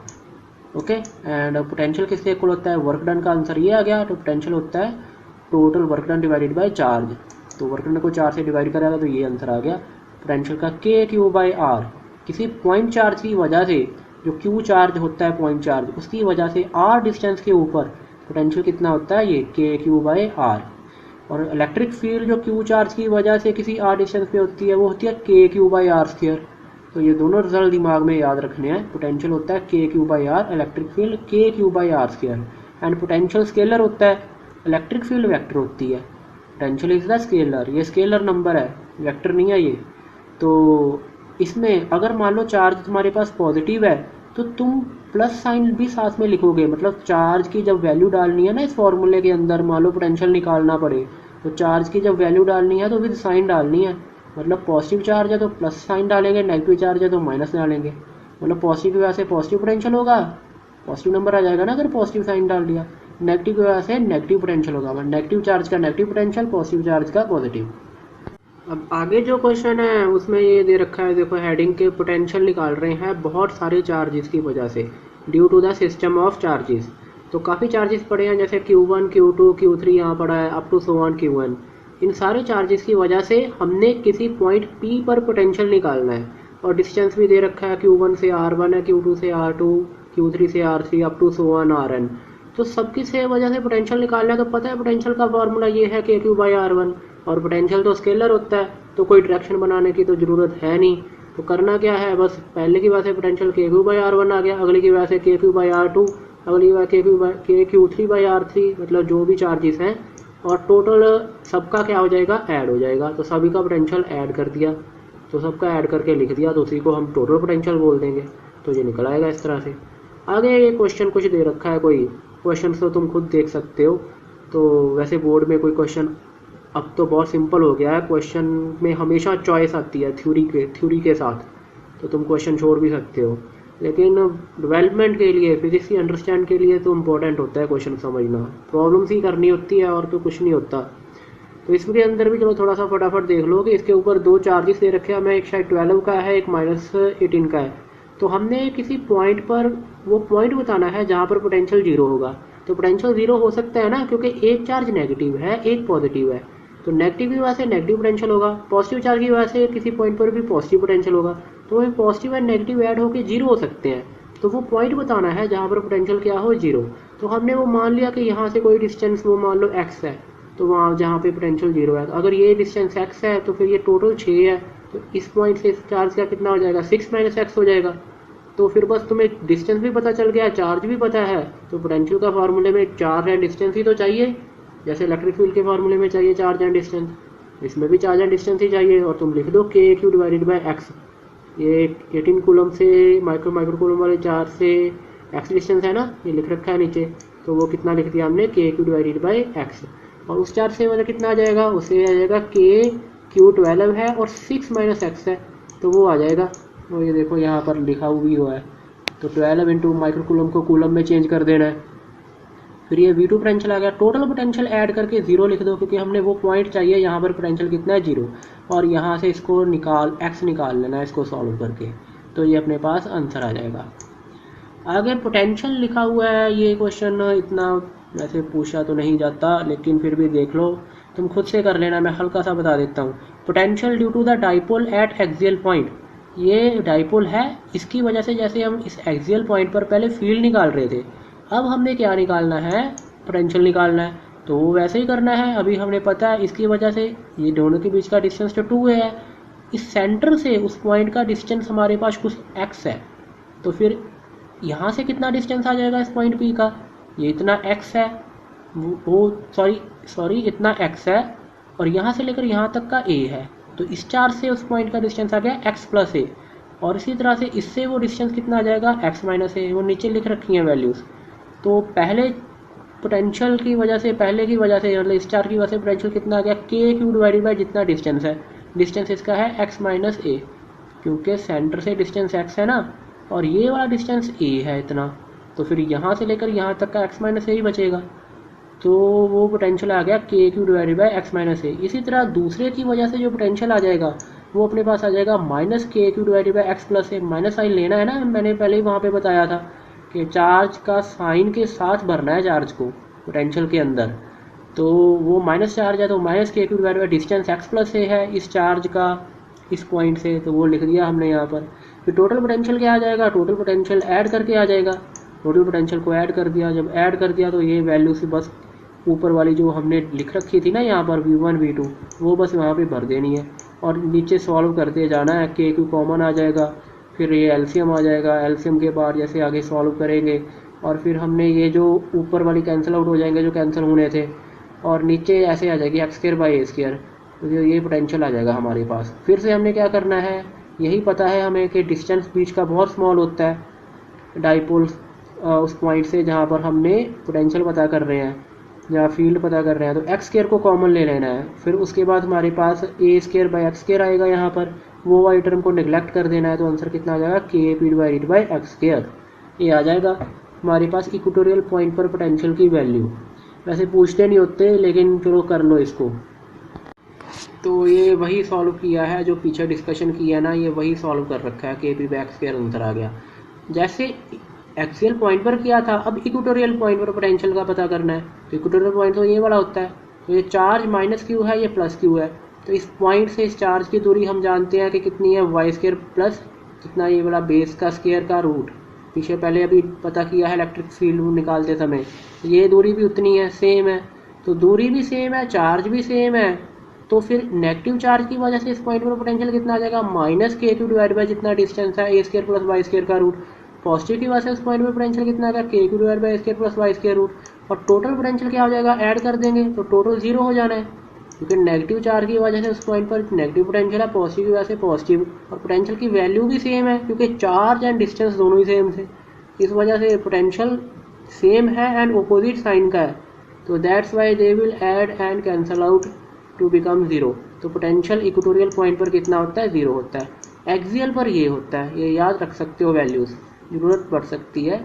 ओके, एंड पोटेंशियल किसके इक्वल होता है, वर्क डन का आंसर ये आ गया। तो पोटेंशियल होता है total work done divided by charge, तो वर्क डन को 4 से डिवाइड करेगा तो ये आंसर आ गया। पोटेंशियल का K/r, किसी पॉइंट चार्ज की वजह से, जो Q चार्ज होता है पॉइंट चार्ज, उसकी वजह से R डिस्टेंस के ऊपर पोटेंशियल कितना होता है, ये K/r। और इलेक्ट्रिक फील्ड जो Q चार्ज की वजह से किसी R डिस्टेंस पे होती है वो होती है K/r²। तो ये दोनों रिजल्ट दिमाग में याद रखने हैं। पोटेंशियल होता है K/r, electric field K/r², and potential scalar होता है, इलेक्ट्रिक फील्ड वेक्टर होती है। पोटेंशियल इज द स्केलर, ये स्केलर नंबर है, वेक्टर नहीं है ये। तो इसमें अगर मान लो चार्ज तुम्हारे पास पॉजिटिव है तो तुम प्लस साइन भी साथ में लिखोगे, मतलब चार्ज की जब वैल्यू डालनी है ना इस फॉर्मूले के अंदर, मान लो पोटेंशियल निकालना पड़े, तो चार्ज की जब वैल्यू डालनी है तो विद साइन डालनी है। मतलब पॉजिटिव चार्ज है तो प्लस साइन डालेंगे, नेगेटिव चार्ज है तो माइनस डालेंगे। मतलब पॉजिटिव की वजह से पॉजिटिव पोटेंशियल होगा, पॉजिटिव नंबर आ जाएगा ना अगर पॉजिटिव साइन डाल दिया। नेगेटिव की वजह से नेगेटिव पोटेंशियल होगा, नेगेटिव चार्ज का नेगेटिव पोटेंशियल, पॉजिटिव चार्ज का पॉजिटिव। अब आगे जो क्वेश्चन है उसमें ये दे रखा है, देखो हेडिंग के पोटेंशियल निकाल रहे हैं बहुत सारे चार्जेस की वजह से, due to the system of charges. तो काफ़ी चार्जेस पड़े हैं, जैसे Q1 Q2 Q3 यहाँ पड़ा है, up to so on Q1। इन सारे चार्जेस की वजह से हमने किसी पॉइंट P पर पोटेंशियल निकालना है, और डिस्टेंस भी दे रखा है, Q1 से R1 है, Q2 से R2, Q3 से R3, up to so on Rn। तो सबकी से वजह से पोटेंशियल निकालना है, तो पता है पोटेंशियल का फार्मूला ये है KQ/R1, और पोटेंशियल तो स्केलर होता है, तो कोई डायरेक्शन बनाने की तो ज़रूरत है नहीं। तो करना क्या है, बस पहले की वजह से पोटेंशियल KQ/R1 आ गया, अगली की वजह से KQ/R2, अगली बार KQ3/R3, मतलब जो भी चार्जेस हैं, और टोटल सबका क्या हो जाएगा, ऐड हो जाएगा। तो सभी का पोटेंशियल ऐड कर दिया, तो सबका ऐड करके लिख दिया, तो उसी को हम टोटल पोटेंशियल बोल देंगे। तो ये निकल आएगा इस तरह से। आगे ये क्वेश्चन कुछ दे रखा है, कोई क्वेश्चन तो तुम खुद देख सकते हो। तो वैसे बोर्ड में कोई क्वेश्चन अब तो बहुत सिंपल हो गया है, क्वेश्चन में हमेशा चॉइस आती है थ्योरी के साथ, तो तुम क्वेश्चन छोड़ भी सकते हो। लेकिन डेवलपमेंट के लिए, फिजिक्स की अंडरस्टैंड के लिए तो इम्पोर्टेंट होता है क्वेश्चन समझना, प्रॉब्लम्स ही करनी होती है और तो कुछ नहीं होता। तो इसके अंदर भी चलो थोड़ा सा फटाफट देख लो कि इसके ऊपर दो चार्जेस दे रखे हैं हमें, एक शायद 12 का है, एक -18 का है। तो हमने किसी पॉइंट पर वो पॉइंट बताना है जहाँ पर पोटेंशियल 0 होगा। तो पोटेंशियल 0 हो सकता है ना, क्योंकि एक चार्ज नेगेटिव है एक पॉजिटिव है, तो नेगेटिव की वजह से नेगेटिव पोटेंशियल होगा, पॉजिटिव चार्ज की वजह से किसी पॉइंट पर भी पॉजिटिव पोटेंशियल होगा। तो वही पॉजिटिव एंड नेगेटिव ऐड होकर 0 हो सकते हैं। तो वो पॉइंट बताना है जहाँ पर पोटेंशियल क्या हो, 0। तो हमने वो मान लिया कि यहाँ से कोई डिस्टेंस वो मान लो x है, तो वहाँ जहाँ पे पोटेंशियल 0 है, तो अगर ये डिस्टेंस x है तो फिर ये टोटल 6 है, तो इस पॉइंट से इस चार्ज का कितना हो जाएगा, 6 - x हो जाएगा। तो फिर बस तुम्हें डिस्टेंस भी पता चल गया, चार्ज भी पता है, तो पोटेंशियल का फार्मूले में चार्ज एंड डिस्टेंस ही तो चाहिए, जैसे इलेक्ट्रिक फील्ड के फार्मूले में चाहिए चार्ज एंड डिस्टेंस, इसमें भी चार्ज एंड डिस्टेंस ही चाहिए। और तुम लिख दो KQ डिवाइडेड बाई एक्स, ये 18 कूलम से माइक्रो कूलम वाले चार्ज से एक्स डिस्टेंस है ना, ये लिख रखा है नीचे, तो वो कितना लिख दिया हमने, KQ डिवाइडेड बाई एक्स। और उस चार्ज से मतलब कितना आ जाएगा, उससे आ जाएगा KQ 12 है और 6 - x है, तो वो आ जाएगा। और ये देखो यहाँ पर लिखा हुआ है, तो 12 इंटू माइक्रो कूलम को कूलम में चेंज कर देना है। फिर ये V2 पोटेंशियल आ गया, टोटल पोटेंशियल ऐड करके 0 लिख दो, क्योंकि हमने वो पॉइंट चाहिए यहाँ पर पोटेंशियल कितना है, 0। और यहाँ से इसको x निकाल लेना है इसको सॉल्व करके, तो ये अपने पास आंसर आ जाएगा। आगे पोटेंशियल लिखा हुआ है, ये क्वेश्चन इतना वैसे पूछा तो नहीं जाता, लेकिन फिर भी देख लो, तुम खुद से कर लेना, मैं हल्का सा बता देता हूँ। Potential due to the dipole at axial point, ये डाइपोल है, इसकी वजह से जैसे हम इस एक्सियल पॉइंट पर पहले फील्ड निकाल रहे थे, अब हमने क्या निकालना है, पोटेंशियल निकालना है, तो वो वैसे ही करना है। अभी हमने पता है इसकी वजह से ये दोनों के बीच का डिस्टेंस तो 2 है, इस सेंटर से उस पॉइंट का डिस्टेंस हमारे पास कुछ x है, तो फिर यहाँ से कितना डिस्टेंस आ जाएगा इस पॉइंट P का, ये इतना x है, वो सॉरी इतना x है, और यहाँ से लेकर यहाँ तक का a है, तो इस चार्ज से उस पॉइंट का डिस्टेंस आ गया x + a। और इसी तरह से इससे वो डिस्टेंस कितना आ जाएगा, x - a, वो नीचे लिख रखी हैं वैल्यूज़। तो पहले पोटेंशियल की वजह से, पहले की वजह से मतलब इस चार्ज की वजह से पोटेंशियल कितना आ गया, KQ डिवाइडेड बाई जितना डिस्टेंस है, डिस्टेंस इसका है x - a, क्योंकि सेंटर से डिस्टेंस x है ना, और ये वाला डिस्टेंस a है इतना, तो फिर यहाँ से लेकर यहाँ तक का x - a ही बचेगा, तो वो पोटेंशियल आ गया KQ divided by x - a। इसी तरह दूसरे की वजह से जो पोटेंशियल आ जाएगा वो अपने पास आ जाएगा -KQ divided by x + a, minus sign लेना है ना, मैंने पहले ही वहाँ पे बताया था कि चार्ज का साइन के साथ भरना है चार्ज को पोटेंशियल के अंदर, तो वो माइनस चार्ज है, तो -KQ divided by distance x + a है इस चार्ज का इस पॉइंट से, तो वो लिख दिया हमने यहाँ पर। फिर टोटल पोटेंशियल क्या आ जाएगा, टोटल पोटेंशियल ऐड करके आ जाएगा, टोटल पोटेंशियल को ऐड कर दिया, जब ऐड कर दिया तो ये वैल्यू से बस ऊपर वाली जो हमने लिख रखी थी ना यहाँ पर V1 V2, वो बस वहाँ पे भर देनी है, और नीचे सॉल्व करते जाना है, KQ कॉमन आ जाएगा, फिर ये एलसीएम आ जाएगा, एलसीएम के बाद जैसे आगे सॉल्व करेंगे, और फिर हमने ये जो ऊपर वाली कैंसिल आउट हो जाएंगे जो कैंसिल होने थे, और नीचे ऐसे आ जाएगी x² / a², तो ये पोटेंशियल आ जाएगा हमारे पास। फिर से हमने क्या करना है, यही पता है हमें कि डिस्टेंस बीच का बहुत स्मॉल होता है डाइपोल उस पॉइंट से जहाँ पर हमने पोटेंशियल पता कर रहे हैं, जहाँ फील्ड पता कर रहे हैं, तो x² को कॉमन ले लेना है। फिर उसके बाद हमारे पास a² / x² आएगा, यहाँ पर वो वाली टर्म को नेग्लेक्ट कर देना है, तो आंसर कितना आ जाएगा, KP डिवाइडेड बाई x², ये आ जाएगा हमारे पास इक्वेटोरियल पॉइंट पर पोटेंशियल की वैल्यू। वैसे पूछते नहीं होते, लेकिन चलो कर लो इसको। तो ये वही सॉल्व किया है जो पीछे डिस्कशन किया ना, ये वही सॉल्व कर रखा है, KP बाई x² आंसर आ गया। जैसे एक्सियल पॉइंट पर किया था, अब इक्वेटोरियल पॉइंट पर पोटेंशियल का पता करना है, तो इक्वेटोरियल पॉइंट तो ये वाला होता है, तो ये चार्ज -q है, ये +q है, तो इस पॉइंट से इस चार्ज की दूरी हम जानते हैं कि कितनी है, y² प्लस कितना ये वाला बेस का स्क्वायर का रूट, पीछे पहले अभी पता किया है इलेक्ट्रिक फील्ड निकालते समय, ये दूरी भी उतनी है, सेम है, तो दूरी भी सेम है, चार्ज भी सेम है, तो फिर नेगेटिव चार्ज की वजह से इस पॉइंट पर पोटेंशियल कितना आ जाएगा, -KQ डिवाइड बाई जितना डिस्टेंस है a² + y² का रूट। पॉजिटिव की वजह से उस पॉइंट पर पोटेंशियल कितना आ गया, KQ divide by a² + y² रूट। और टोटल पोटेंशियल क्या हो जाएगा, ऐड कर देंगे तो टोटल 0 हो जाना है, क्योंकि नेगेटिव चार्ज की वजह से उस पॉइंट पर नेगेटिव पोटेंशियल है, पॉजिटिव की वजह से पॉजिटिव, और पोटेंशियल की वैल्यू भी सेम है, क्योंकि चार्ज एंड डिस्टेंस दोनों ही सेम थे, इस वजह से पोटेंशियल सेम है एंड ऑपोजिट साइन का है, तो that's why they will add and cancel out to become 0। तो पोटेंशियल इक्वेटोरियल पॉइंट पर कितना होता है, 0 होता है। एक्सियल पर ये होता है, ये याद रख सकते हो वैल्यूज़, ज़रूरत पड़ सकती है,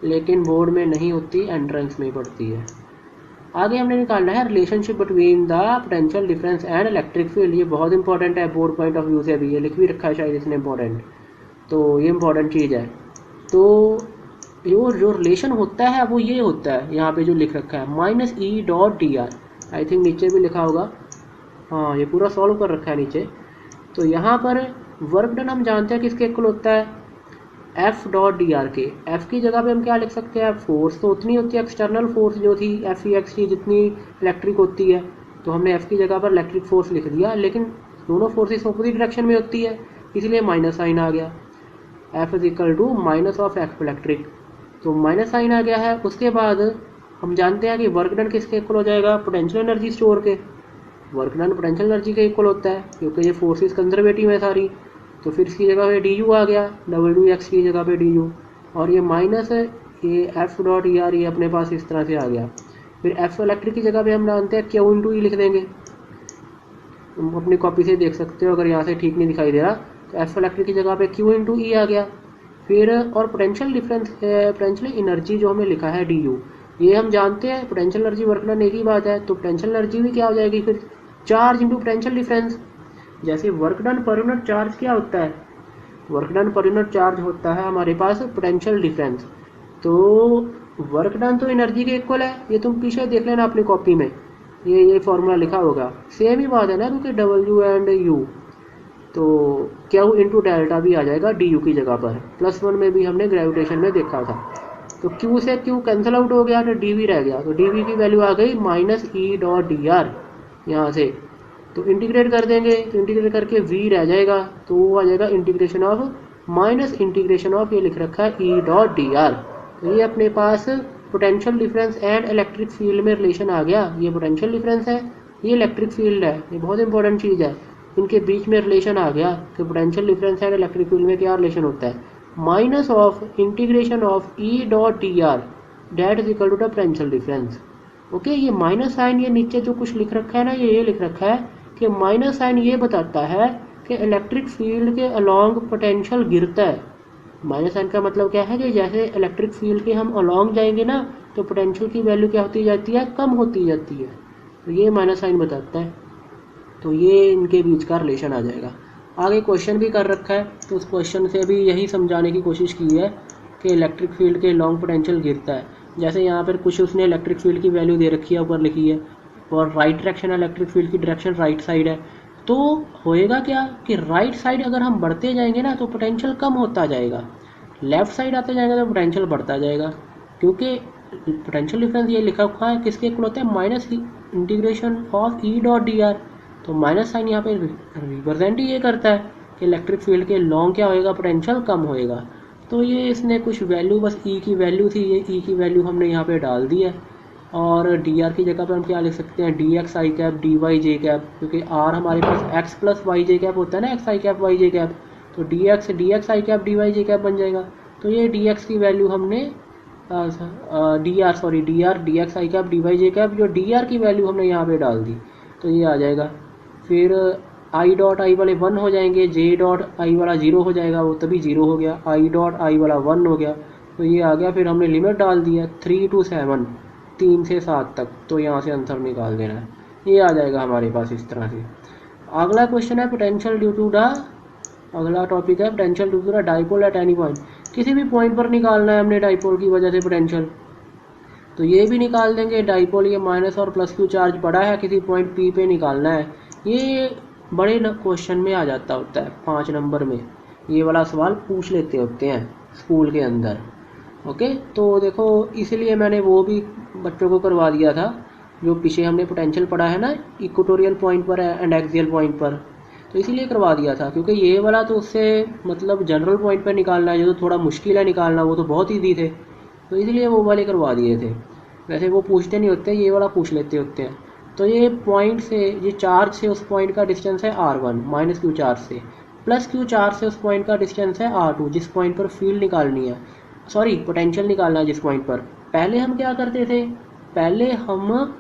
लेकिन बोर्ड में नहीं होती, एंट्रेंस में पड़ती है। आगे हमने निकालना है relationship between the potential difference and electric field, ये बहुत इंपॉर्टेंट है बोर्ड पॉइंट ऑफ व्यू से, भी ये लिख भी रखा है शायद इसने इंपॉर्टेंट, तो ये इंपॉर्टेंट चीज़ है। तो जो रिलेशन होता है वो ये होता है, यहाँ पे जो लिख रखा है -E.dr, आई थिंक नीचे भी लिखा होगा, हाँ ये पूरा सॉल्व कर रखा है नीचे। तो यहाँ पर वर्क डन हम जानते हैं किसके इक्वल होता है, एफ डॉट डी आर के। एफ की जगह पे हम क्या लिख सकते हैं, फोर्स तो उतनी होती है एक्सटर्नल फोर्स जो थी एफ ई एक्स की जितनी इलेक्ट्रिक होती है, तो हमने एफ की जगह पर इलेक्ट्रिक फोर्स लिख दिया, लेकिन दोनों फोर्सेस अपोजिट डायरेक्शन में होती है इसलिए माइनस साइन आ गया। F is equal to minus of F electric, तो माइनस साइन आ गया है। उसके बाद हम जानते हैं कि वर्क डन किसके इक्वल हो जाएगा, पोटेंशियल एनर्जी स्टोर के। वर्क डन पोटेंशियल एनर्जी के इक्वल होता है क्योंकि ये फोर्सेस कंजर्वेटिव है सारी, तो फिर इसकी जगह पे डी यू आ गया, डब्ल्यू एक्स की जगह पे डी यू, और ये माइनस है ये एफ डॉट ई आर, ये अपने पास इस तरह से आ गया। फिर एफ इलेक्ट्रिक की जगह पे हम जानते हैं क्यू इंटू ई लिख देंगे, तुम अपनी कॉपी से देख सकते हो अगर यहाँ से ठीक नहीं दिखाई दे रहा, तो एफ इलेक्ट्रिक की जगह पे क्यू इंटू ई आ गया। फिर और पोटेंशियल डिफरेंस पोटेंशियल एनर्जी जो हमें लिखा है डी यू, ये हम जानते हैं पोटेंशियल एनर्जी वर्क डन एक ही बात है, तो पोटेंशियल एनर्जी भी क्या हो जाएगी फिर चार्ज इंटू पोटेंशियल डिफरेंस। जैसे work done per unit charge क्या होता है, work done per unit charge होता है हमारे पास पोटेंशियल डिफरेंस, तो वर्क डन तो एनर्जी के इक्वल है, ये तुम पीछे देख लेना अपनी कॉपी में, ये फॉर्मूला लिखा होगा, सेम ही बात है ना, क्योंकि डब्ल्यू एंड यू, तो क्यू इंटू डेल्टा भी आ जाएगा डी यू की जगह पर। +1 में भी हमने ग्रेविटेशन में देखा था, तो क्यू से क्यू कैंसिल आउट हो गया तो डी वी रह गया, तो डी वी की वैल्यू आ गई minus E dot D are यहाँ से, तो इंटीग्रेट कर देंगे, तो इंटीग्रेट करके v रह जाएगा, तो वो आ जाएगा integration of minus integration of, ये लिख रखा है ई डॉट डी आर। तो ये अपने पास potential difference and electric field में रिलेशन आ गया, ये पोटेंशियल डिफरेंस है, ये इलेक्ट्रिक फील्ड है, ये बहुत इंपॉर्टेंट चीज़ है, इनके बीच में रिलेशन आ गया कि potential difference and electric field में क्या रिलेशन होता है, minus of integration of E dot D R that is equal to the potential difference. Okay, ये माइनस साइन ये नीचे जो कुछ लिख रखा है ना, ये लिख रखा है कि माइनस साइन ये बताता है कि इलेक्ट्रिक फील्ड के अलोंग पोटेंशियल गिरता है। माइनस साइन का मतलब क्या है कि जैसे इलेक्ट्रिक फील्ड के हम अलोंग जाएंगे ना, तो पोटेंशियल की वैल्यू क्या होती जाती है, कम होती जाती है, तो ये माइनस साइन बताता है, तो ये इनके बीच का रिलेशन आ जाएगा। आगे क्वेश्चन भी कर रखा है, तो उस क्वेश्चन से भी यही समझाने की कोशिश की है कि इलेक्ट्रिक फील्ड के लॉन्ग पोटेंशियल गिरता है। जैसे यहाँ पर कुछ उसने इलेक्ट्रिक फील्ड की वैल्यू दे रखी है, ऊपर लिखी है, और राइट डायरेक्शन है इलेक्ट्रिक फील्ड की, डायरेक्शन राइट साइड है, तो होएगा क्या कि राइट साइड अगर हम बढ़ते जाएंगे ना तो पोटेंशियल कम होता जाएगा, लेफ्ट साइड आते जाएंगे तो पोटेंशियल बढ़ता जाएगा, क्योंकि पोटेंशियल डिफरेंस ये लिखा हुआ है किसके इक्वल होता है, minus integration of E dot D are, तो माइनस साइन यहाँ पे रिप्रेजेंट ही ये करता है कि इलेक्ट्रिक फील्ड के लॉन्ग क्या होएगा, पोटेंशियल कम होएगा। तो ये इसने कुछ वैल्यू, बस ई की वैल्यू थी, ये ई की वैल्यू हमने यहाँ पे डाल दी है, और डी आर की जगह पर हम क्या लिख सकते हैं, डी एक्स आई कैप डी वाई जे कैप, क्योंकि आर हमारे पास एक्स प्लस वाई जे कैप होता है ना, एक्स आई कैप वाई जे कैप, तो डी एक्स आई कैप डी वाई जे कैप बन जाएगा। तो ये डी एक्स की वैल्यू हमने डी एक्स आई कैप डी वाई जे कैप, जो डी आर की वैल्यू हमने यहाँ पे डाल दी, तो ये आ जाएगा। फिर आई डॉट आई वाले 1 हो जाएंगे, जे डॉट आई वाला 0 हो जाएगा, वो तभी 0 हो गया, आई डॉट आई वाला 1 हो गया, तो ये आ गया। फिर हमने लिमिट डाल दिया 3 to 7, 3 से 7 तक, तो यहाँ से आंसर निकाल देना है, ये आ जाएगा हमारे पास इस तरह से। अगला क्वेश्चन है पोटेंशियल ड्यू टू द, अगला टॉपिक है potential due to the dipole at any point, किसी भी पॉइंट पर निकालना है हमने डाइपोल की वजह से पोटेंशियल, तो ये भी निकाल देंगे। डाइपोल ये माइनस और प्लस क्यू चार्ज पड़ा है, किसी पॉइंट पी पे निकालना है, ये बड़े क्वेश्चन में आ जाता होता है, 5 नंबर में ये वाला सवाल पूछ लेते होते हैं स्कूल के अंदर। ओके, तो देखो इसलिए मैंने वो भी बच्चों को करवा दिया था, जो पीछे हमने पोटेंशियल पढ़ा है ना इक्वेटोरियल पॉइंट पर एंड एक्सियल पॉइंट पर, तो इसीलिए करवा दिया था, क्योंकि ये वाला तो उससे मतलब जनरल पॉइंट पर निकालना है, जो तो थोड़ा मुश्किल है निकालना, वो तो बहुत ईजी थे, तो इसलिए वो वाले करवा दिए थे। वैसे वो पूछते नहीं होते, ये वाला पूछ लेते होते हैं। तो ये पॉइंट से, ये चार्ज से उस पॉइंट का डिस्टेंस है r1 माइनस क्यू चार्ज से, प्लस क्यू चार्ज से उस पॉइंट का डिस्टेंस है r2, जिस पॉइंट पर फील्ड निकालनी है, सॉरी पोटेंशियल निकालना है जिस पॉइंट पर। पहले हम क्या करते थे, पहले हम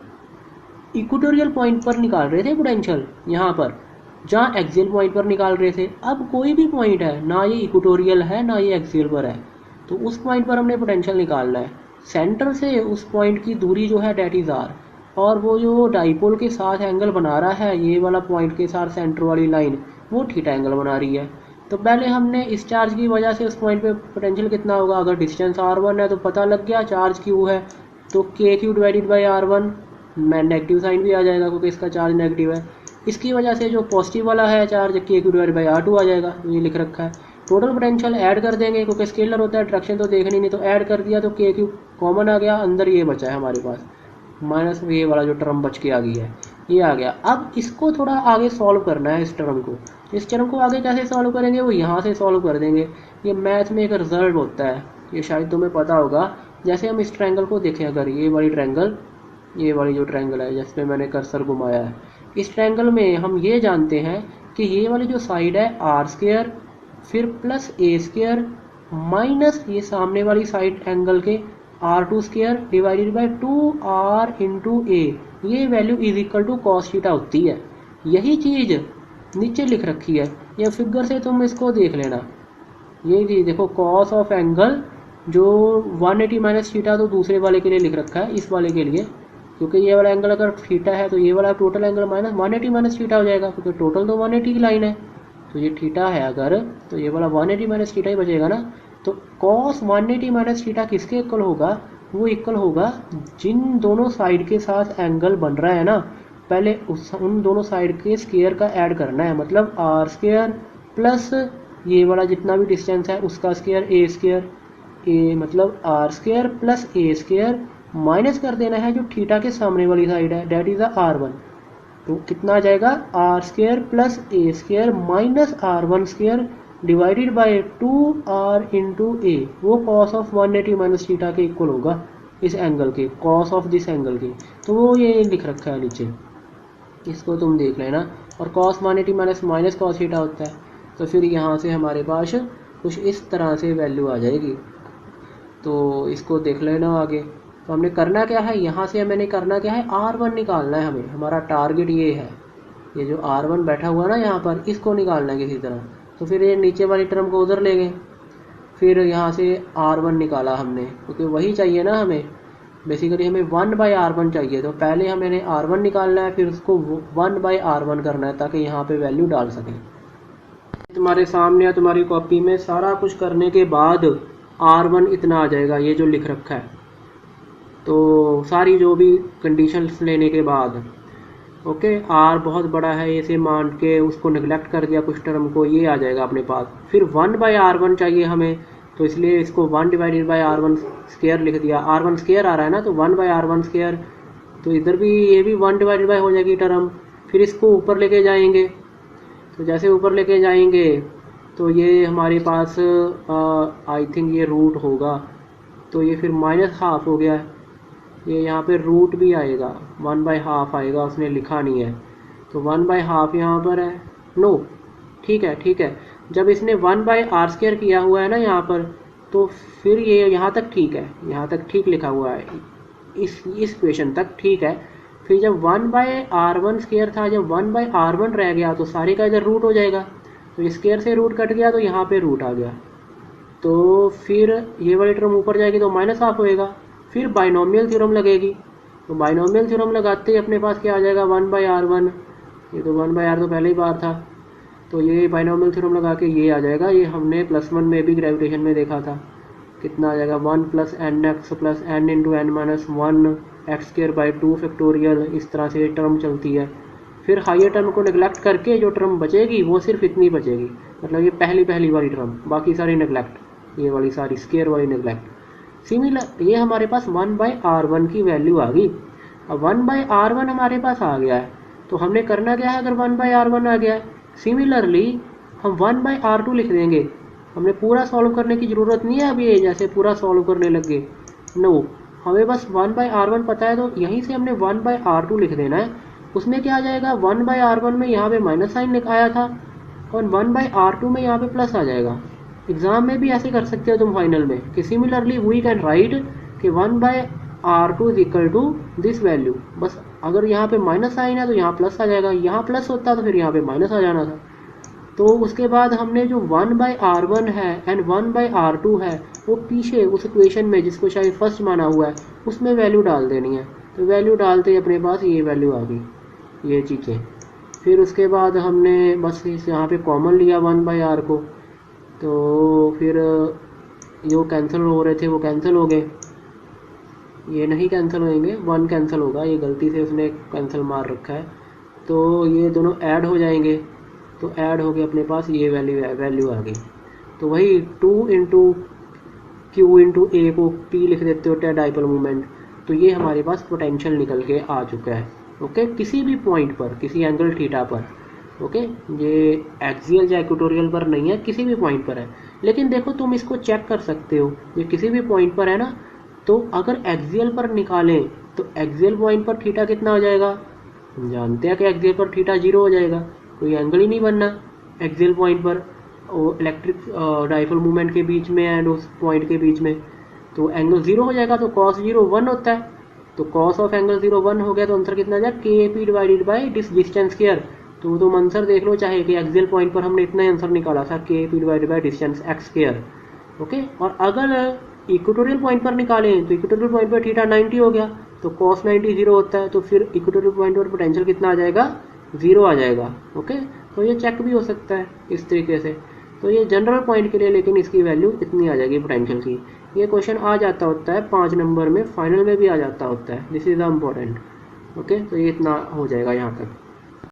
इक्वेटोरियल पॉइंट पर निकाल रहे थे पोटेंशियल, यहाँ पर जहाँ एक्सियल पॉइंट पर निकाल रहे थे। अब कोई भी पॉइंट है, ना ये इक्वेटोरियल है ना ये एक्सियल पर है, तो उस पॉइंट पर हमने पोटेंशियल निकालना है। सेंटर से उस पॉइंट की दूरी जो है डेट इज r, और वो जो डाइपोल के साथ एंगल बना रहा है, ये वाला पॉइंट के साथ सेंटर वाली लाइन, वो थीटा एंगल बना रही है। तो पहले हमने इस चार्ज की वजह से उस पॉइंट पे पोटेंशियल कितना होगा, अगर डिस्टेंस r1 है तो पता लग गया, चार्ज क्यू है तो KQ डिवाइडेड बाई r1, मैं नेगेटिव साइन भी आ जाएगा क्योंकि इसका चार्ज नेगेटिव है। इसकी वजह से जो पॉजिटिव वाला है charge KQ divided by r2 आ जाएगा, तो ये लिख रखा है। टोटल पोटेंशियल ऐड कर देंगे क्योंकि स्केलर होता है, अट्रैक्शन तो देखनी नहीं, तो ऐड कर दिया तो के क्यू कॉमन आ गया, अंदर ये बचा है हमारे पास माइनस ये वाला जो टर्म बच के आ गई है ये आ गया। अब इसको थोड़ा आगे सॉल्व करना है इस टर्म को। इस टर्म को आगे कैसे सॉल्व करेंगे, वो यहाँ से सॉल्व कर देंगे। ये मैथ में एक रिजल्ट होता है, ये शायद तुम्हें पता होगा। जैसे हम इस ट्रायंगल को देखें, अगर ये वाली ट्रायंगल, ये वाली जो ट्रायंगल है जिस पे मैंने कर्सर घुमाया है, इस ट्रायंगल में हम ये जानते हैं कि ये वाली जो साइड है आर स्क्वायर फिर प्लस ए स्क्वायर माइनस ये सामने वाली साइड एंगल के R two square divided by 2r into A, ये value is equal to cos theta होती है। यही चीज़ नीचे लिख रखी है, ये फिगर से तुम इसको देख लेना। ये चीज़ देखो, कॉस ऑफ एंगल जो 180 माइनस थीटा तो दूसरे वाले के लिए लिख रखा है, इस वाले के लिए, क्योंकि ये वाला एंगल अगर थीटा है तो ये वाला total angle minus 180 minus theta हो जाएगा, क्योंकि टोटल तो 180 की लाइन है। तो ये थीटा है अगर, तो ये वाला 180 माइनस थीटा ही बचेगा ना। तो कॉस 180 माइनस थीटा किसके इक्वल होगा, वो इक्वल होगा जिन दोनों साइड के साथ एंगल बन रहा है ना, पहले उन दोनों साइड के स्क्वायर का ऐड करना है। मतलब आर स्क्वायर प्लस ये वाला जितना भी डिस्टेंस है उसका स्क्वायर ए स्क्वायर, ए मतलब R square plus A square minus कर देना है जो थीटा के सामने वाली साइड है, डेट इज r1। तो कितना आ जाएगा, R square plus A square minus r1 square divided by 2r into A, वो कॉस ऑफ 180 माइनस थीटा के इक्वल होगा इस एंगल के, कॉस ऑफ दिस एंगल के। तो वो ये लिख रखा है नीचे, इसको तुम देख लेना। और cos 180 minus minus cos theta होता है, तो फिर यहाँ से हमारे पास कुछ इस तरह से वैल्यू आ जाएगी। तो इसको देख लेना आगे। तो हमने करना क्या है, यहाँ से मैंने करना क्या है, r1 निकालना है हमें, हमारा टारगेट ये है। ये जो r1 बैठा हुआ ना यहाँ पर, इसको निकालना है किसी तरह। तो फिर ये नीचे वाली टर्म को उधर ले गए, फिर यहाँ से r1 निकाला हमने, क्योंकि वही चाहिए ना हमें, बेसिकली हमें 1/r1 चाहिए। तो पहले हमें r1 निकालना है, फिर उसको 1/r1 करना है ताकि यहाँ पे वैल्यू डाल सकें। तुम्हारे सामने या तुम्हारी कॉपी में सारा कुछ करने के बाद r1 इतना आ जाएगा, ये जो लिख रखा है। तो सारी जो भी कंडीशंस लेने के बाद, ओके, r बहुत बड़ा है इसे मान के उसको नेगलेक्ट कर दिया कुछ टर्म को, ये आ जाएगा अपने पास। फिर 1/r1 चाहिए हमें, तो इसलिए इसको 1 डिवाइडेड बाई r1 स्क्वायर लिख दिया। r1 स्क्वायर आ रहा है ना, तो 1/r1 स्क्वायर, तो इधर भी ये भी 1 डिवाइडेड बाई हो जाएगी टर्म। फिर इसको ऊपर लेके जाएंगे, तो जैसे ऊपर लेके जाएंगे तो ये हमारे पास आई थिंक ये रूट होगा, तो ये फिर -½ हो गया। ये यहाँ पे रूट भी आएगा, 1/½ आएगा, उसने लिखा नहीं है, तो 1/½ यहाँ पर है। नो, ठीक है ठीक है, जब इसने 1/r² किया हुआ है ना यहाँ पर, तो फिर ये यहाँ तक ठीक है, यहाँ तक ठीक लिखा हुआ है, इस इक्वेशन तक ठीक है। फिर जब 1/r1² था, जब 1/r1 रह गया तो सारे का इधर रूट हो जाएगा, तो स्क्वायर से रूट कट गया तो यहाँ पे रूट आ गया। तो फिर ये वाली टर्म ऊपर जाएगी तो -½ होएगा। फिर बाइनोमियल थ्योरम लगेगी, तो बाइनोमियल थ्योरम लगाते ही अपने पास क्या आ जाएगा, 1/r1, ये तो 1/r तो पहले ही बार था, तो ये बाइनोमियल थ्योरम लगा के ये आ जाएगा। ये हमने +1 में भी ग्रेविटेशन में देखा था, कितना आ जाएगा, 1 + nx + n × n - 1 x²/2 factorial, इस तरह से टर्म चलती है। फिर हायर टर्म को नेगलेक्ट करके जो टर्म बचेगी वो सिर्फ इतनी बचेगी, मतलब ये पहली वाली टर्म, बाकी सारी नेगलेक्ट, ये वाली सारी स्क्वायर वाली नेगलेक्ट। सिमिलर ये हमारे पास 1/r1 की वैल्यू आ गई। अब 1/r1 हमारे पास आ गया है, तो हमने करना क्या है, अगर 1/r1 आ गया है, सिमिलरली हम 1/r2 लिख देंगे। हमने पूरा सॉल्व करने की ज़रूरत नहीं है अभी, ये जैसे पूरा सॉल्व करने लग गए, नो, हमें बस 1/r1 पता है, तो यहीं से हमने 1/r2 लिख देना है। उसमें क्या आ जाएगा, 1/r1 में यहाँ पे माइनस साइन आया था और 1/r2 में यहाँ पे प्लस आ जाएगा। एग्जाम में भी ऐसे कर सकते हो तुम फाइनल में, कि सिमिलरली वी कैन राइट कि 1/r2 is equal to this value. बस अगर यहाँ पे माइनस साइन है तो यहाँ प्लस आ जाएगा, यहाँ प्लस होता तो फिर यहाँ पे माइनस आ जाना था। तो उसके बाद हमने जो 1/r1 है एंड 1/r2 है वो पीछे उस इक्वेशन में जिसको शायद फर्स्ट माना हुआ है उसमें वैल्यू डाल देनी है। तो वैल्यू डालते ही अपने पास ये वैल्यू आ गई, ये चीज़ें। फिर उसके बाद हमने बस इस यहाँ पे कॉमन लिया 1/r को, तो फिर जो कैंसिल हो रहे थे वो कैंसिल हो गए, ये नहीं कैंसिल होंगे, 1 कैंसिल होगा, ये गलती से उसने कैंसिल मार रखा है। तो ये दोनों ऐड हो जाएंगे, तो ऐड हो गए अपने पास ये वैल्यू आ गई। तो वही 2 इंटू क्यू इंटू ए को पी लिख देते हो डाइपोल मोमेंट। तो ये हमारे पास पोटेंशियल निकल के आ चुका है। ओके, किसी भी पॉइंट पर, किसी एंगल थीटा पर। ओके, ये एक्सियल या इक्वेटोरियल पर नहीं है, किसी भी पॉइंट पर है। लेकिन देखो तुम इसको चेक कर सकते हो, ये किसी भी पॉइंट पर है ना, तो अगर एक्सियल पर निकालें तो एक्सियल पॉइंट पर थीटा कितना हो जाएगा, हम जानते हैं कि एक्सियल पर थीटा 0 हो जाएगा, कोई एंगल ही नहीं बनना एक्सियल पॉइंट पर इलेक्ट्रिक डाइपोल मूवमेंट के बीच में एंड उस पॉइंट के बीच में, तो एंगल 0 हो जाएगा। तो cos 0 1 होता है, तो cos ऑफ एंगल 0 1 हो गया, तो आंसर कितना आ जाएगा के P divided by this distance square. तो तुम आंसर देख लो चाहे कि एक्सियल पॉइंट पर हमने इतना आंसर निकाला था के P divided by distance x square. Okay, और अगर इक्वेटोरियल पॉइंट पर निकालें तो इक्वेटोरियल पॉइंट पर थीटा 90 हो गया, तो cos 90 0 होता है, तो फिर इक्वेटोरियल पॉइंट पर पोटेंशियल कितना आ जाएगा, 0 आ जाएगा। ओके, तो ये चेक भी हो सकता है इस तरीके से। तो ये जनरल पॉइंट के लिए लेकिन इसकी वैल्यू इतनी आ जाएगी पोटेंशियल की। ये क्वेश्चन आ जाता होता है 5 नंबर में, फाइनल में भी आ जाता होता है। This is the important. Okay, तो ये इतना हो जाएगा यहाँ तक।